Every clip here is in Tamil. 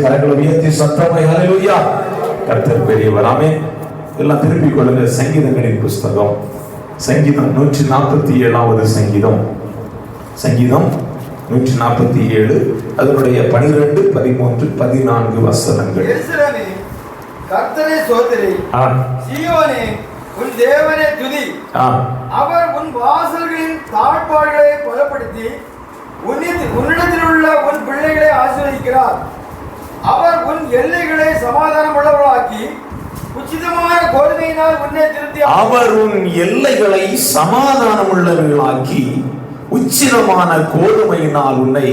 கரங்களை உயர்த்தி சத்தமாய் ஹல்லேலூயா. கர்த்தர் பெரியவர். ஆமென். எல்லாம் திருப்பிக் கொள்ளுங்க. சங்கீதங்களின் புஸ்தகம் சங்கீதம் 147வது சங்கீதம் 147 அதனுடைய 12, 13, 14 வசனங்கள். கர்த்தரை ஸ்தோத்திரி, சீயோனே உன் தேவனை துதி. அவர் உன் வாசல்களின் தாழ்பாள்களை பலப்படுத்தி உன்னிடத்தில் உள்ள உன் பிள்ளைகளை ஆசீர்வதிக்கிறார். அவர் உன் எல்லைகளை சமாதானம் உள்ளவர்களாக்கி உச்சிதமான கோதுமையினால் உன்னை திருப்தி. அவர் உன் எல்லைகளை சமாதானம் உள்ளவர்களாக்கி உச்சிதமான கோதுமையினால் உன்னை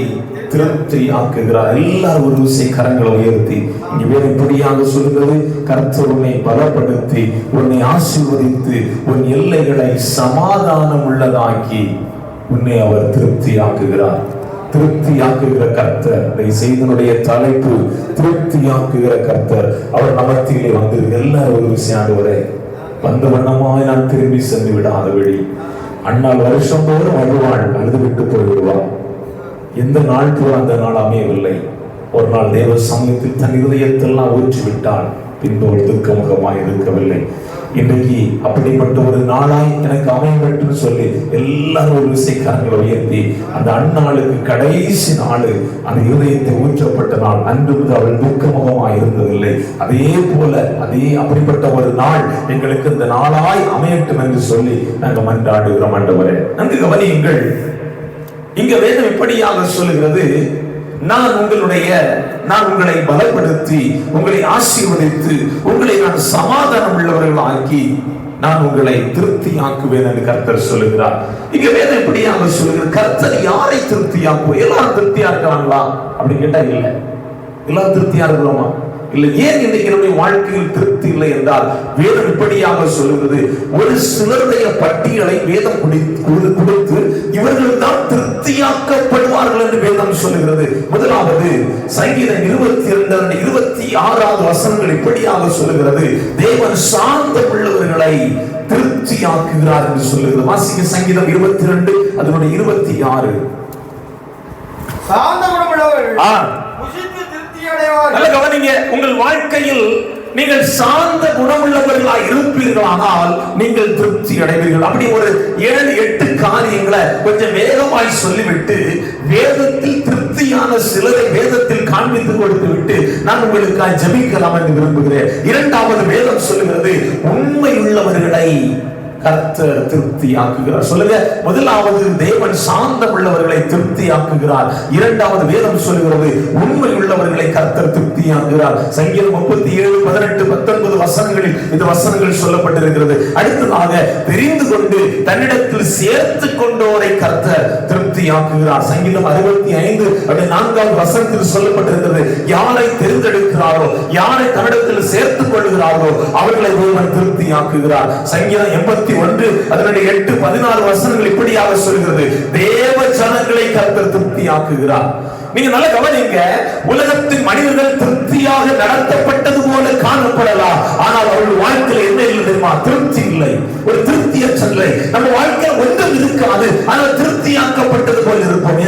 திருப்தி ஆக்குகிறார். எல்லாரும் ஒரு விசை கரங்களை உயர்த்தி இங்க வேற இப்படியாக சொல்கிறது. கர்த்தர் உன்னை பலப்படுத்தி உன்னை ஆசீர்வதித்து உன் எல்லைகளை சமாதானம் உள்ளதாக்கி உன்னை அவர் திருப்தி ஆக்குகிறார். திருப்தியாக்குகிற கர்த்தர். செய்தனுடைய தலைப்பு திருப்தியாக்குகிற கர்த்தர். அவர் நமத்திலே வந்து எல்லாரும் ஒரு விஷயம் ஆண்டவரே வந்த வண்ணமாய் நான் திரும்பி சென்று விடாதபடி. அண்ணால் வருஷம் தோறும் வருவாள், அழுது விட்டு போய்விடுவாள். எந்த நாள் போல அந்த நாள் அமையவில்லை. ஒரு நாள் தேவ சமயத்தில் தன் இருதயத்தெல்லாம் ஊற்றிவிட்டாள். பின்பு அவள் துக்கமுகமாய் இருக்கவில்லை. இன்றைக்கு அப்படிப்பட்ட ஒரு நாளாய் எனக்கு அமையும் என்று சொல்லி எல்லாரும் ஒரு விசைக்காரங்களை உயர்த்தி அந்த அந்நாளுக்கு கடைசி நாள் அந்த இருதயத்தை ஊற்றப்பட்ட நாள். அன்று அவள் துக்கமுகமாய் இருந்ததில்லை. அதே போல அப்படிப்பட்ட ஒரு நாள் எங்களுக்கு இந்த நாளாய் அமையட்டும் என்று சொல்லி நாங்கள் மன்றாடுகிறோம். ஆண்டவரே நன்கு கவனியுங்கள். இங்க வேதம் இப்படியாக சொல்லுகிறது, நான் உங்களை பலப்படுத்தி உங்களை ஆசீர்வதித்து உங்களை நான் சமாதானம் உள்ளவர்கள் ஆக்கி நான் உங்களை திருப்தி ஆக்குவேன் என்று கர்த்தர் சொல்லுகிறார். இங்க வேதம் இப்படியாக சொல்லுகிறது. கர்த்தர் யாரை திருப்தி ஆக்குவோம்? எல்லாரும் திருப்தியா இருக்கிறாங்களா அப்படின்னு கேட்டா இல்ல. எல்லாரும் திருப்தியா இருக்கிறோமா? இல்லை. ஏன் இன்னைக்கு நம்முடைய வாழ்க்கையில் திருப்தி இல்லை என்றால் வேதம் இப்படியாக சொல்லுகிறது. ஒரு சிலருடைய பட்டியலை வேதம் கொடுத்து இவர்கள் தான் திருப்தியாக்கப்படுவார்கள் என்று வேதம் சொல்லுகிறது. முதலாவது சங்கீதம் 22, 26 வசனங்கள் இப்படியாக சொல்லுகிறது. தேவன் சாந்த உள்ளவர்களை திருப்தியாக்குகிறார் என்று சொல்லுகிறது. வாசிக்க சங்கீதம் 22 அதனுடைய 26. சாந்த குணமுள்ளவர்கள் கவனிங்க. உங்கள் வாழ்க்கையில் நீங்கள் சாந்த குணமுள்ளவர்களாக இருப்பீர்களானால் நீங்கள் திருப்தி அடைவீர்கள். அப்படி ஒரு 7-8 காரியங்களை கொஞ்சம் வேகமாய் சொல்லிவிட்டு வேதத்தில் திருப்தியான சிலரை வேதத்தில் காண்பித்து கொடுத்து விட்டு நான் உங்களுக்காக ஜெபிக்கலாம் என்று விரும்புகிறேன். இரண்டாவது வேதம் சொல்லுகிறது, உண்மை உள்ளவர்களை கர்த்தர் திருப்தி ஆக்குகிறார். சொல்லுங்க. முதலாவது தேவன் சாந்த உள்ளவர்களை திருப்தி ஆக்குகிறார். இரண்டாவது வேதம் சொல்லுகிறது, உண்மை உள்ளவர்களை கர்த்தர் திருப்தி ஆக்குகிறார். சங்கீதம் 37, 18, 19 வசனங்களில் இந்த வசனங்கள் சொல்லப்பட்டிருக்கிறது. அடுத்ததாக தெரிந்து கொண்டு தன்னிடத்தில் சேர்த்து கொண்டோரை கர்த்தர் திருப்தி ஆக்குகிறார். சங்கீதம் 65 4வது வசனத்தில் சொல்லப்பட்டிருக்கிறது, யாரை தேர்ந்தெடுக்கிறாரோ யாரை தன்னிடத்தில் சேர்த்துக் கொள்கிறாரோ அவர்களை தேவன் திருப்தி ஆக்குகிறார். சங்கீதம் 81 அதனுடைய 8, 16 வசனங்கள் இப்படியாக சொல்கிறது, தேவ ஜனங்களை கர்த்தர் திருப்தி ஆக்குகிறார். நீங்க நல்ல கவனிங்க. உலகத்தின் மனிதர்கள் திருப்தியாக நடத்தப்பட்டது போல காணப்படலாம். ஆனால் அவர்கள் வாழ்க்கையில் என்ன இல்லை தெரியுமா? திருப்தி இல்லை. ஒரு திருப்தியற்ற நிலை. நம்ம வாழ்க்கையில் ஒன்றும் இருக்காது, ஆனால் திருப்தியாக்கப்பட்டது போல இருப்போம்.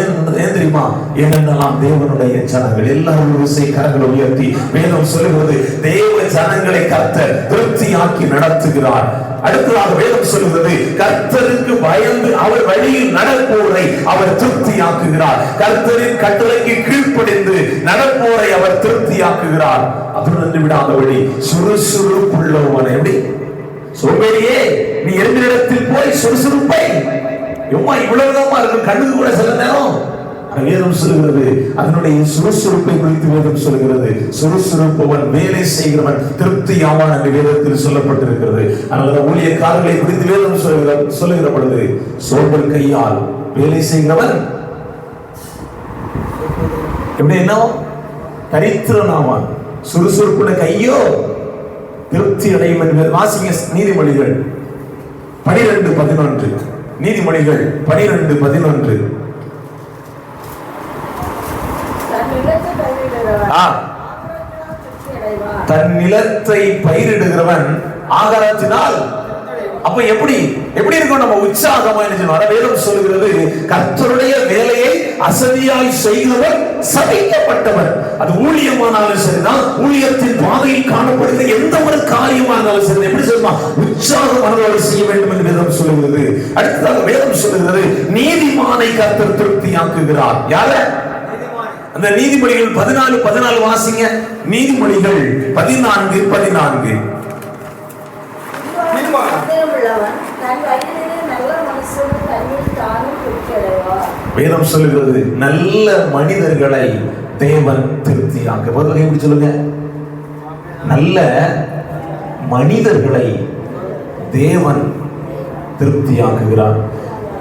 ஏன் தெரியுமா? ஏனென்றால் தேவனுடைய ஜனங்கள் எல்லாரும் விசை கரங்களை உயர்த்தி வேதம் சொல்லுகிறது, தேவ ஜனங்களை கர்த்தர் திருப்தியாக்கி நடத்துகிறார். அடுத்ததாக வேதம் சொல்லுகிறது, கர்த்தருக்கு பயந்து அவர் வழியில் நடப்போரை அவர் திருப்தியாக்குகிறார். கர்த்தரின் கட்டளைக்கு கீழ்ப்படிந்து நடப்போரை அவர் திருப்தியாக்குகிறார். அதுடன் விடாதபடி சுறுசுறுப்புள்ளவன். எப்படி? சோம்பேறியே, நீ எந்த இடத்தில் போய் சுறுசுறுப்பை இவ்வளவுதான் இருக்கும். கண்ணுக்கு கூட சில நேரம் வேதம் சொல்லுகிறது, அதனுடைய சுறுசுறுப்பை குறித்து வேதம் சொல்லுகிறது. சுறுசுறுப்பவன் வேலை செய்கிறவன் திருப்தி ஆவான் என்று வேதத்தில் சொல்லப்பட்டிருக்கிறது. அதனால ஊழியக்காரர்களை குறித்து வேதம் சொல்லுகிற பொழுது, சோம்பல் கையால் வேலை செய்கிறவன் எப்படி என்ன தரித்திரனாவான், சுறுசுறுப்புட கையோ திருப்தி அடையும் என்று வாசிங்க. நீதிமொழிகள் 12:11. நீதிமொழிகள் 12:11. தன் நிலத்தை பயிரிடுகிறவன் ஆகாரத்தினால். அப்ப எப்படி எப்படி இருக்கும்? நம்ம உற்சாகமா என்ன வேதம் சொல்லுகிறது, கர்த்தருடைய வேலையை அசதியாய் செய்கிறவர் சபிக்கப்பட்டவர். அது ஊழியமானாலும் சரிதான், ஊழியத்தின் பாதையில் காணப்படுகிற எந்த ஒரு காரியமானாலும் சரி, எப்படி சொல்லலாம், உற்சாகமானவரை செய்ய வேண்டும் என்று வேதம் சொல்லுகிறது. அடுத்ததாக வேதம் சொல்லுகிறது, நீதிமானை கர்த்தர் திருப்தியாக்குகிறார். யார? அந்த நீதிமொழிகள் 14:14 வாசிங்க. நீதிமொழிகள் 14:14. வேதம் சொல்லுகிறது, நல்ல மனிதர்களை தேவன் திருப்தியாக்க. எப்படி சொல்லுங்க? நல்ல மனிதர்களை தேவன் திருப்தியாக்குகிறார்.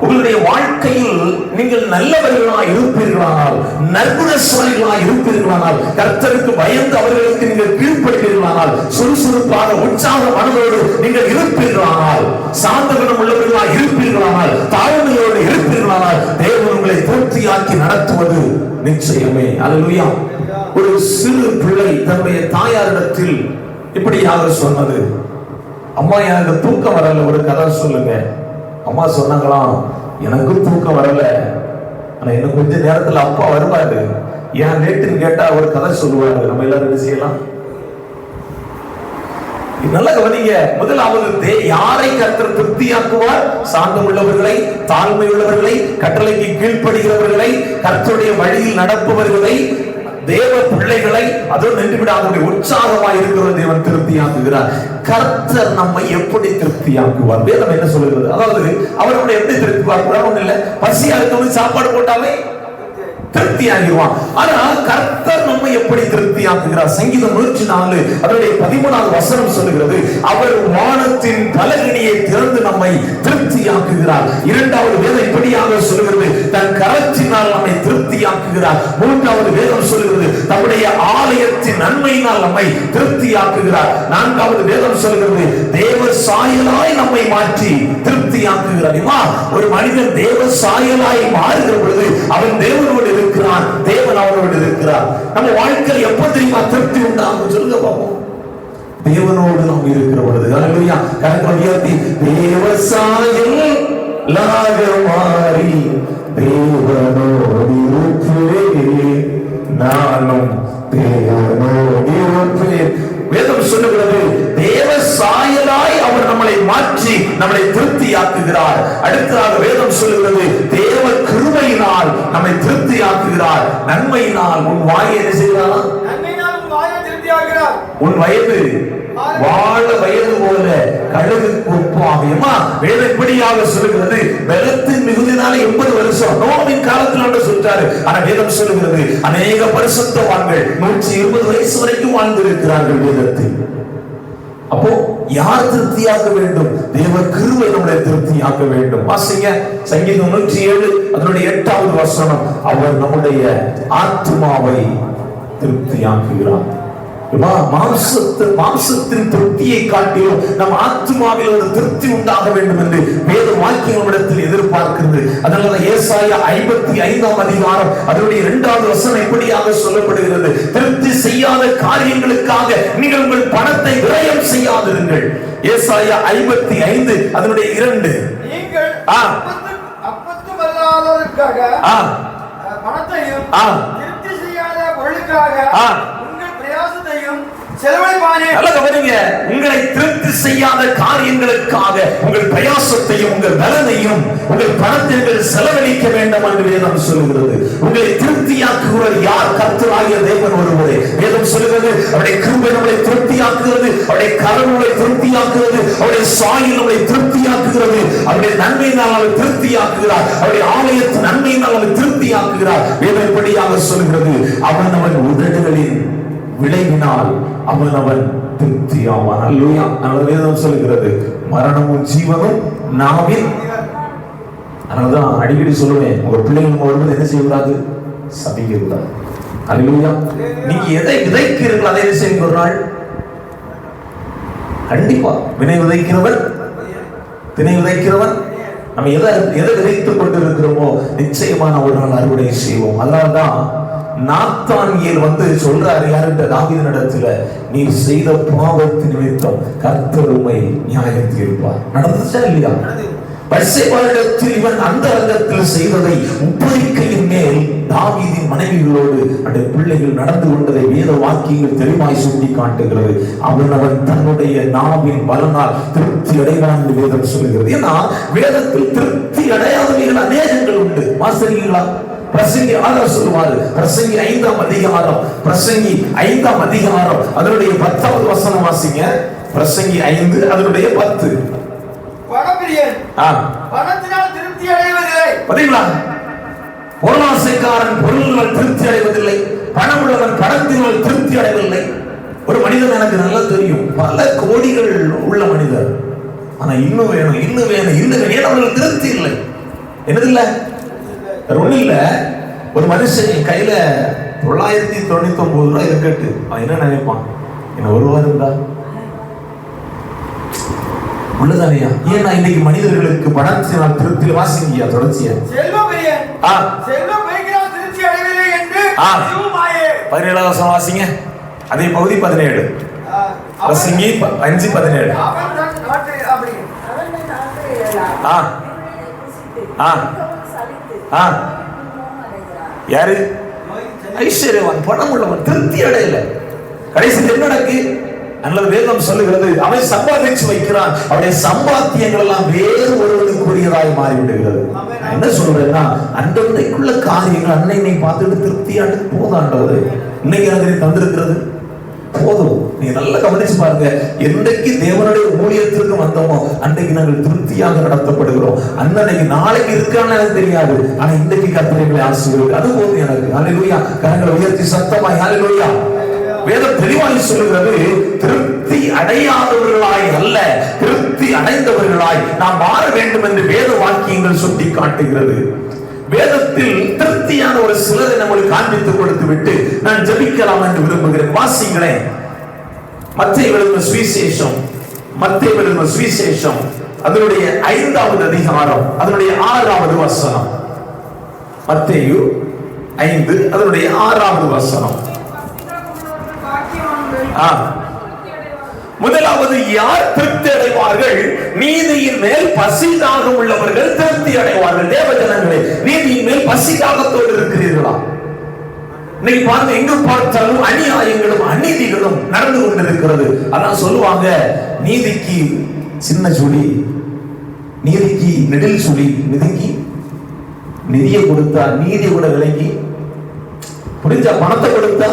உங்களுடைய வாழ்க்கையில் நீங்கள் நல்லவர்களாக இருப்பீர்களானால், நற்குணசாலிகளாக இருப்பீர்களானால், கர்த்தருக்கு பயந்து அவர்களுக்கு நீங்கள் கீழ்ப்படுவீர்களானால், சுறுசுறுப்பாக உற்சாக மனதோடு நீங்கள் இருப்பீர்களானால், சாந்த குணம் உள்ளவர்களாக இருப்பீர்களானால், தாழ்மையோடு இருப்பீர்களானால், தேவன் உங்களை திருப்தியாக்கி நடத்துவது நிச்சயமே. அல்லேலூயா. ஒரு சிறு பிள்ளை தன்னுடைய தாயாரிடத்தில் இப்படியாக சொன்னது, அம்மா எனக்கு தூக்கம் வரல, ஒரு கதை சொல்லுங்க. அம்மா சொன்னாங்களாம், எனக்கும் தூக்கம் வரல, ஆனா இன்னும் கொஞ்ச நேரத்துல அப்பா வருவாரு, ஏன் லேட்டுன்னு கேட்டா ஒரு கதை சொல்லுவாரு. நம்ம எல்லாரும் என்ன செய்யலாம்? நல்ல கவனிங்க. முதலாவது, யாரை கர்த்தர் திருப்தியாக்குவார்? சாந்தம் உள்ளவர்களை, தாழ்மை உள்ளவர்களை, கட்டளைக்கு கீழ்ப்படுகிறவர்களை, கர்த்தருடைய வழியில் நடப்பவர்களை, தேவ பிள்ளைகளை, அதோடு நின்று விடாத உற்சாகமாய் இருக்கிற தேவன் திருப்தியாக்குகிறார். கர்த்தர் நம்மை எப்படி திருப்தியாக்குவார்? வேதம் என்ன சொல்லுகிறது? அதாவது அவர் நம்மை எப்படி திருப்தியாக்குவார்? ஒண்ணு இல்ல, பசியா இருக்கவங்க சாப்பாடு போட்டாலே திருப்தியாகிடுவான். ஆனா கர்த்தர் நம்மை எப்படி திருப்தியாக்குகிறார்? சங்கீதம் 104 அதனுடைய 13வது வசனம் சொல்லுகிறது, அவர் வானத்தின் பலகணியை திறந்து நம்மை திருப்தியாக்குகிறார். இரண்டாவது வேதம் இப்படியாக சொல்லுகிறது, தன் கரத்தினால் நம்மை திருப்தியாக்குகிறார். மூன்றாவது வேதம் சொல்லுகிறது, தம்முடைய ஆலயத்தின் நன்மையினால் நம்மை திருப்தியாக்குகிறார். நான்காவது வேதம் சொல்லுகிறது, தேவ சாயலாய் நம்மை மாற்றி திருப்தியாக்குகிறார். ஒரு மனிதன் தேவ சாயலாய் மாறுகிற பொழுது அவன் தேவனோடு இருக்கிறான், தேவன் அவனோடு இருக்கிறார். நம்ம வாழ்க்கையில் எப்ப தெரியுமா திருப்தி உண்டாகும்? சொல்லுங்க பாப்போம். தேவனோடு நாம் இருக்கிற பொழுது. அல்லேலூயா. கரங்களை உயர்த்தி, தேவ சாயலாக மாறி தேவனோடு இருப்பேன், நானும் தேவனோடு இருப்பேன். வேதம் சொல்லுகிறது, தேவ சாயலாய் அவர் நம்மளை மாற்றி நம்மளை திருப்தியாக்குகிறார். அடுத்ததாக வேதம் சொல்லுகிறது, தேவ கிருபையினால் நம்மை திருப்தியாக்குகிறார். நன்மையினால் உன் வாயை என்ன செய்கிறாரா? நன்மையினால் உன் வாயை திருப்தியாக்குகிறார். உன் வயது வாழ வயது போல கழுகுக்கு ஒப்பாகுமா? வேதம் இப்படியாக சொல்லுகிறது, பலத்தின் மிகுதினால 80 வருஷம் நோவின் காலத்தில் ஒன்று சொல்றாரு. ஆனா வேதம் சொல்லுகிறது, அநேக பரிசுத்தவான்கள் 120 வயசு வரைக்கும் வாழ்ந்திருக்கிறார்கள் வேதத்தில். அப்போ யார் திருப்தியாக்க வேண்டும்? தேவ கிருபை நம்மளை திருப்தியாக்க வேண்டும். வாசிங்க சங்கீதம் 107 அதனுடைய 8வது வசனம், அவர் நம்முடைய ஆத்துமாவை திருப்தியாக்குகிறார். மாம்சத்தின் திருப்தியை காட்டிலும் நம் ஆத்துமாவில் ஒரு திருப்தி உண்டாக வேண்டும் என்று வேத வாக்கியங்களிடத்தில் எதிர்பார்க்கிறது. அதனால ஏசாயா 55ஆம் அதிகாரம் அதனுடைய 2வது வசனம் இப்படியாக சொல்லப்படுகிறது, திருப்தி செய்யாத காரியங்களுக்காக நீங்கள் உங்கள் பணத்தை விரயம் செய்யாதிருங்கள். ஏசாயா 55 அதனுடைய 2. நீங்கள் அப்பத்துமல்லாததற்காக பணத்தையும் திருப்தி செய்யாத பொருளுக்காக உங்களை திருப்தி செய்யாத காரியங்களுக்காக உங்கள் பிரயாசத்தையும் உங்கள் பலனையும் உங்கள் பணத்தை செலவழிக்க வேண்டாம் என்று வேதம் சொல்லுகிறது. உங்களை திருப்தியாக்குகிறவர் யார்? கர்த்தராகிய தேவன் ஒருவரே. வேதம் சொல்லுகிறது, அவருடைய கிருபை நம்மை திருப்தியாக்குகிறது, அவருடைய கரம் நம்மை திருப்தியாக்குகிறது, அவருடைய சாயல் நம்மை திருப்தியாக்குகிறது, அவருடைய நன்மையினால் நம்மை திருப்தியாக்குகிறார், அவருடைய ஆலயத்தின் நன்மையினால் நம்மை திருப்தியாக்குகிறார். வேதம் இப்படியாக சொல்லுகிறது, அவன் அவன் உதடுகளின் விளைவினால் அவன் திருப்தியாவான். அல்லேலூயா. வேதம் சொல்லுகிறது, மரணமும் ஜீவனும் நாவின். அதனாலதான் அடிக்கடி சொல்லுவேன், உங்க பிள்ளைங்க வரும்போது என்ன செய்யக்கூடாது? சபிக்கக்கூடாது. அல்லேலூயா. நீங்க எதை விதைக்கிறீர்கள் அதை என்ன செய்யுங்க? ஒரு நாள் கண்டிப்பா வினை விதைக்கிறவன் தினை விதைக்கிறவன் நம்ம எதை விதைத்துக் கொண்டிருக்கிறோமோ நிச்சயமான ஒரு நாள் அறுவடை செய்வோம். அதனால்தான் நாத்தானியேல் சொல்றாரு யாருன்ற தாவீதினிடத்துல, நீ செய்த பாவத்தின் நிமித்தம் கர்த்தர் உம்மை நியாயம் தீர்ப்பார். நடந்துச்சா இல்லையா? பத்சேபாவிடத்தில் இவன் அந்த ரங்கத்தில் செய்ததை உப்பரிக்கையின் மேல் தாவீதின் மனைவிகளோடு அந்த பிள்ளைகள் நடந்து கொண்டதை வேத வாக்கியங்கள் தெளிவாய் சுட்டி காட்டுகிறது. அவன் தன்னுடைய நாவின் பலனால் திருப்தி அடைவான் என்று வேதம் சொல்லுகிறது. ஏன்னா வேதத்தில் திருப்தி அடையாதவைகள் அநேகங்கள் உண்டு. வாசிக்கிறீங்களா? பிரசங்கி ஆதார் சொல்லுவாரு. பிரசங்கி 5ஆம் அதிகாரம், பிரசங்கி 5ஆம் அதிகாரம் அதனுடைய 10வது வசனம் வாசிங்க. பிரசங்கி 5 அதனுடைய 10. பணப்பிரியன் பணத்தினால் திருப்தி அடைவதில்லை. பாத்தீங்களா? பொருளாசைக்காரன் பொருளால் திருப்தி அடைவதில்லை, பணம் உள்ளவன் பணத்தினால் திருப்தி அடைவதில்லை. ஒரு மனிதன் எனக்கு நல்லா தெரியும், பல கோடிகள் உள்ள மனிதர், ஆனா இன்னும் வேணும் இன்னும் வேணும் இன்னும் வேணும், ஏன் அவர்கள் திருப்தி இல்லை. என்னது இல்ல? ஒண்ணு இல்ல. ஒரு மனுஷன் கையில 999 ரூபாய் இருக்கட்டு, அவன் என்ன நினைப்பான்? என்ன ஒரு வாரம் தான் உள்ளதானையா? ஏன்னா இன்னைக்கு மனிதர்களுக்கு பணத்தினால் திருப்தியில் வாசிங்கயா தொடர்ச்சியா செல்வம் பெரியன் செல்வம் பெருகினால் திருப்தி அடைவதில்லை என்று 17ஆம் வசனம் வாசிங்க. அதே பகுதி 17 பிரசங்கி 5:17. யாரு? ஐஸ்வர்யவான், பணம் உள்ளவன் திருப்தி அடையல. கடைசியில் என்ன நடக்கு? அல்லது வேதம் சொல்லுகிறது, அவன் சம்பாதிச்சு வைக்கிறான், அவருடைய சம்பாத்தியங்கள் எல்லாம் வேறு ஒருவனுக்குரியதாய் மாறிவிடுகிறது. என்ன சொல்றேன்னா, அன்றைக்குள்ள காரியங்கள் அன்னை பார்த்துட்டு திருப்தியாண்டு போதாண்டது. இன்னைக்கு அதை தந்திருக்கிறது போதும். நீங்க நல்லா கவனிச்சு பாருங்க. என்றைக்கு தேவனுடைய ஊழியத்திற்கு வந்தோமோ அன்றைக்கு நாங்கள் திருப்தியாக நடத்தப்படுகிறோம். அன்னைக்கு நாளைக்கு இருக்கான்னு எனக்கு தெரியாது, ஆனா இன்றைக்கு கர்த்தரை ஆசீர்வதிக்கிறது அது போதும் எனக்கு. ஹல்லேலூயா. கரங்களை உயர்த்தி சத்தமாய் ஹல்லேலூயா. வேதம் தெளிவாய் சொல்லுகிறது, திருப்தி அடையாதவர்களாய் அல்ல, திருப்தி அடைந்தவர்களாய் நாம் மாற வேண்டும் என்று வேத வாக்கியங்கள் சுட்டி காட்டுகிறது. வேதத்தில் திருப்தியான ஒரு சிலரை நம்மளுக்கு காண்பித்துக் கொடுத்து விட்டு நான் ஜெபிக்கலாம் என்று விரும்புகிறேன். வாசிங்களேன். மத்தேயு எழுதின சுவிசேஷம், மத்தேயு எழுதின சுவிசேஷம் அதனுடைய 5வது அதிகாரம் அதனுடைய 6வது வசனம். மத்தேயு 5 அதனுடைய 6வது வசனம். முதலாவது, யார் திருப்தி அடைவார்கள்? நீதியின் மேல் பசிதாக உள்ளவர்கள் திருப்தி அடைவார்கள். தேவஜனங்களே, நீதியின் மேல் பசிதாகத்தோடு இருக்கிறீர்களா? இன்னைக்கு பாருங்க, எங்கு பார்த்தாலும் அநியாயங்களும் அநீதிகளும் நடந்து கொண்டிருக்கிறது. அதான் சொல்லுவாங்க, நீதிக்கு சின்ன சுழி, நீதிக்கு நெடில் சுழி, நிதிக்கு நிதியை கொடுத்தா நீதி கூட விலகி, புரிஞ்ச பணத்தை கொடுத்தா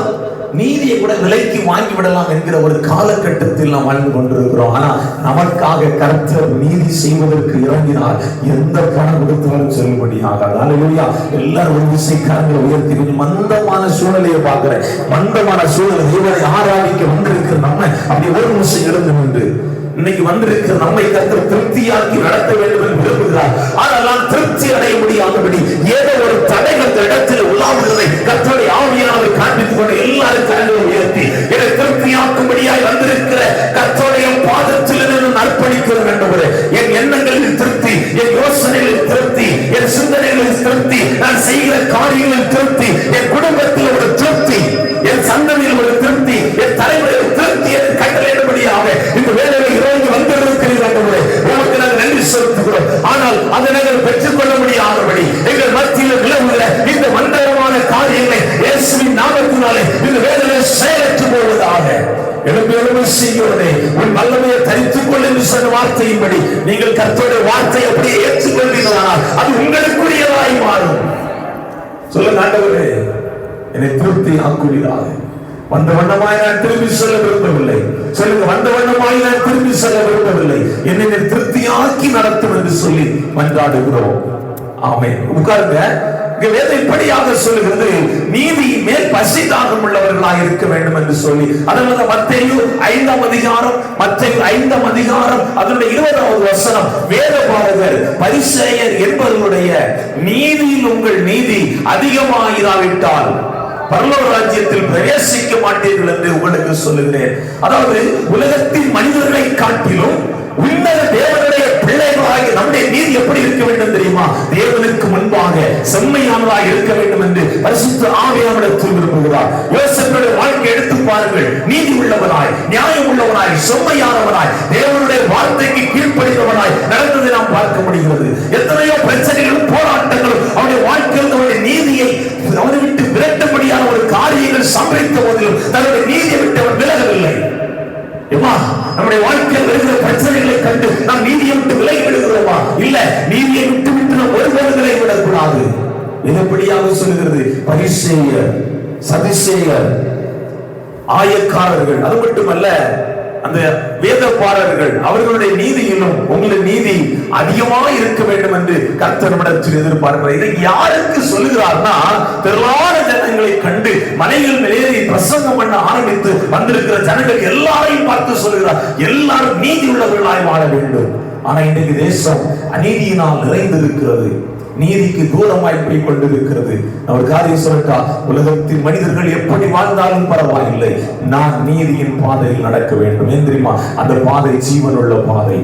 நீதியை கூட விலைக்கு வாங்கி விடலாம் என்கிற ஒரு காலகட்டத்தில் நாம் வாழ்ந்து கொண்டிருக்கிறோம். ஆனா நமக்காக கர்த்தர் நீதி செய்வதற்கு இறங்கினார். எந்த பணம் கொடுத்தாலும் செல்லுபடியாக. ஹல்லேலூயா. எல்லாரும் ஒரு விசைக்காரங்களை உயர்த்தி கொஞ்சம் மந்தமான சூழ்நிலையை பார்க்கிறேன். மந்தமான சூழ்நிலை, தேவனை ஆராதிக்க வந்திருக்கிற நம்ம அப்படி ஒரு நிமிஷம் எழுந்து நின்று இன்னைக்கு வந்திருக்கிற நம்மை கர்த்தர் திருப்தியாக்கி நடத்த வேண்டும் என்று விரும்புகிறார். ஆனால் திருப்தி அடைய முடியாதபடி ஏதோ ஒரு தடைகள் இடத்தில் உலாவுகிறதை கர்த்தருடைய ஆவியானவர் காண்பித்துக் கொண்டு எல்லாரும் கரங்களை உயர்த்தி என்னை திருப்தியாக்கும்படியாய் வந்திருக்கிற கர்த்தருடைய பாதத்தில் அர்ப்பணிக்க வேண்டும். என் எண்ணங்களில் திருப்தி, என் யோசனைகளில் திருப்தி, என் சிந்தனைகளில் திருப்தி, நான் செய்கிற காரியங்களில் திருப்தி, என் குடும்பத்தில் ஒரு திருப்தி, என் சந்ததியில் ஒரு திருப்தி, என் தலைமுறையில் திருப்தி என்று கட்டளையிடும்படியாக இந்த வேலையை இறங்கி வந்திருக்கிறீர்கள். உமக்கு நாங்கள் நன்றி செலுத்துகிறோம். ஆனால் அதை நாங்கள் பெற்றுக் கொள்ள முடியாதபடி எங்கள் மத்தியில் விளங்குகிற இந்த மந்திரமான காரியங்களை இயேசுவின் நாமத்தினாலே இந்த வேலையை செயலற்று போவதாக. எழும்பி எழும்பி செய்கிறதே உன் வல்லமையை தரித்துக் கொள் என்று சொன்ன வார்த்தையின்படி நீங்கள் கர்த்தருடைய வார்த்தை அப்படியே ஏற்றுக்கொள்வீர்களானால் அது உங்களுக்குரியதாய் மாறும். சொல்லுங்க, ஆண்டவரே என்னை திருப்தி ஆக்குவீராக. வந்த வண்ணமாய் நான் திரும்பி செல்ல விரும்பவில்லை. சொல்லுங்க, வந்த வண்ணமாய் நான் திரும்பி செல்ல விரும்பவில்லை. என்னை திருப்தியாக்கி நடத்தும் என்று சொல்லி மன்றாடுகிறோம். ஆமென். உட்காருங்க. வேதம் இப்படியாக சொல்லுகிறது, நீதியின் மேல் பசிதாகம் உள்ளவர்களாக இருக்க வேண்டும் என்று சொல்லி. அதனால மத்தேயு 5ஆம் அதிகாரம், மத்தேயு 5ஆம் அதிகாரம் அதனுடைய 20வது வசனம், வேதபாரகர் பரிசேயர் என்பவர்களுடைய நீதியில் உங்கள் நீதி அதிகமாயிராவிட்டால் பரலோக ராஜ்யத்தில் பிரவேசிக்க மாட்டீர்கள் என்று உங்களுக்கு சொல்லுகிறேன். அதாவது உலகத்தின் மனிதர்களை காட்டிலும் உன்னத தேவனுடைய பிள்ளைகளாக நம்முடைய நீதி எப்படி இருக்க வேண்டும் தெரியுமா? தேவனுக்கு முன்பாக செம்மையானதாக இருக்க வேண்டும் என்று பரிசுத்த ஆவியானவர் விரும்புகிறார். யோசேப்புடைய வாழ்க்கை எடுத்து பாருங்கள். நீதி உள்ளவனாய், நியாயம் உள்ளவனாய், செம்மையானவனாய், தேவனுடைய வார்த்தைக்கு கீழ்ப்படிந்தவனாய் நடந்ததை நாம் நம்மால் பார்க்க முடிகிறது. எத்தனையோ பிரச்சனைகளும் போராட்டங்களும் அவருடைய வாழ்க்கையில் அவருடைய நீதியை அவனை விட்டு விரட்டும்படியான ஒரு காரியங்கள் சம்பவித்த போதிலும் தன்னுடைய நீதியை விட்டு அவர் விலகவில்லை. நம்முடைய வாழ்க்கையில் இருக்கிற பிரச்சனைகளை கண்டு நாம் நீதியை விட்டு விலகி விடுகிறோமா? இல்ல, நீதியை விட்டு விட்டு நாம் ஒருபோதும் விலகி விடக்கூடாது. எப்படியாக சொல்லுகிறது? பரிசேயர், சதுசேயர், ஆயக்காரர்கள், அது மட்டுமல்ல அந்த வேதபாரகர்கள், அவர்களுடைய நீதியிலும் உங்களுடைய நீதி அதிகமாக இருக்க வேண்டும் என்று கர்த்தர் நம்மிடத்தில் எதிர்பார்க்கிறார். இதை யாருக்கு சொல்லுகிறார்னா, திரளான ஜனங்களை கண்டு மலைகள் மேலேறி பிரசங்கம் பண்ண ஆரம்பித்து வந்திருக்கிற ஜனங்கள் எல்லாரையும் பார்த்து சொல்லுகிறார், எல்லாரும் நீதி உள்ளவர்களாய் வாழ வேண்டும். ஆனா இன்றைக்கு தேசம் அநீதியினால் நிறைந்திருக்கிறது, நீதிக்கு தூரமாய் போய் கொண்டிருக்கிறது. ஒரு காரியம் சொல்லட்டா, உலகத்தின் மனிதர்கள் எப்படி வாழ்ந்தாலும் பரவாயில்லை, நான் நீதியின் பாதையில் நடக்க வேண்டும். ஏன் தெரியுமா? அந்த பாதை ஜீவனுள்ள பாதை,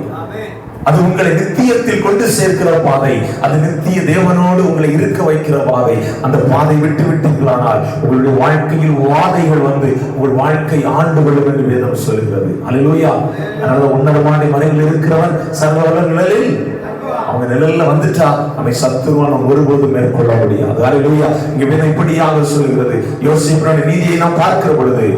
அது உங்களை நித்தியத்தில் கொண்டு சேர்க்கிற பாதை, அது நித்திய தேவனோடு உங்களை இருக்க வைக்கிற பாதை. அந்த பாதை விட்டு விட்டீர்களானால் உங்களுடைய வாழ்க்கையில் வாதைகள் வந்து உங்கள் வாழ்க்கை ஆண்டு கொள்ளும் என்று வேதம் சொல்கிறது. அல்லேலூயா. அதனால உன்னதமான மறைவில் இருக்கிறவன் சர்வவல்ல நிழலில், அவங்க நிழல்ல வந்துட்டா நம்மை சத்துருவான ஒருபோதும் மேற்கொள்ள முடியாது. அல்லேலூயா. இங்க வேதம் இப்படியாக சொல்கிறது. யோசேப்பினுடைய நீதியை நாம் பார்க்கிற பொழுது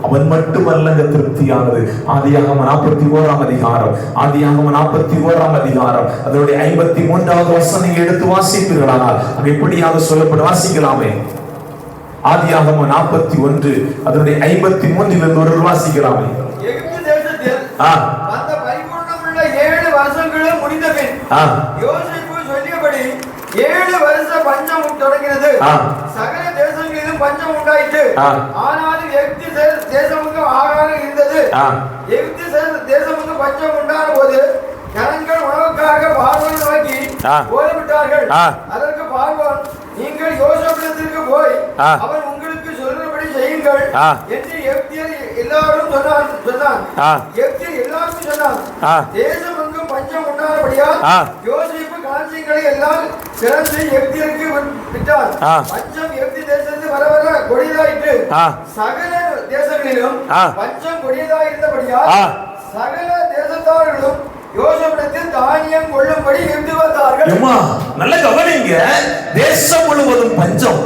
அவன் மட்டுமல்ல திருப்தியானது. ஆதியாகமம் 41ஆம் அதிகாரம், ஆதியாகமம் 41ஆம் அதிகாரம் அதனுடைய 53வது வசனம் நீங்க எடுத்து வாசிப்பீர்களானால் அங்க இப்படியாக சொல்லப்படும். வாசிக்கலாமே. ஆதியாகமம் 41 அதனுடைய 53 ஒரு வாசிக்கலாமே. எகிப்து தேசத்தில் அந்த பரிபூர்ணமுள்ள 7 வருஷங்களும் முடிந்த பின் யோசேப்பு சொல்லியபடி 7 வருஷ பஞ்சம் தொடங்கினது. சகல தேசங்களிலும் பஞ்சம் உண்டாயிற்று. ஆனாலும் எகிப்து தேசமுக்கு ஆகாரம் இருந்தது. எகிப்து தேசமுக்கு பஞ்சம் உண்டான போது ஜனங்கள் உணவுக்காக பார்வோனை நோக்கி ஓடிவிட்டார்கள். அதற்கு பார்வோன், நீங்கள் யோசேப்பிடத்திற்கு போய் அவன் உங்களுக்கு சொல்றபடி செய்யுங்கள் என்று எகிப்தியர் எல்லாரும் சொன்னான். எகிப்தியர் எல்லாருக்கும் சொன்னான். தேசமெங்கும் பஞ்சம் உண்டானபடியால் யோசேப்பு களஞ்சியங்களை எல்லாம் திறந்து எகிப்தியருக்கு விட்டார். பஞ்சம் எகிப்து தேசத்தில் வர வர கொடியதாயிற்று. சகல தேசங்களிலும் பஞ்சம் கொடியதாயிருந்தபடியால் சகல தேசத்தார்களும் யோசேப்பிடத்தில் தானியம் கொள்ளும்படி எகிப்து வந்தார்கள். நல்ல கவனிங்க. தேசம் முழுவதும் பஞ்சம்,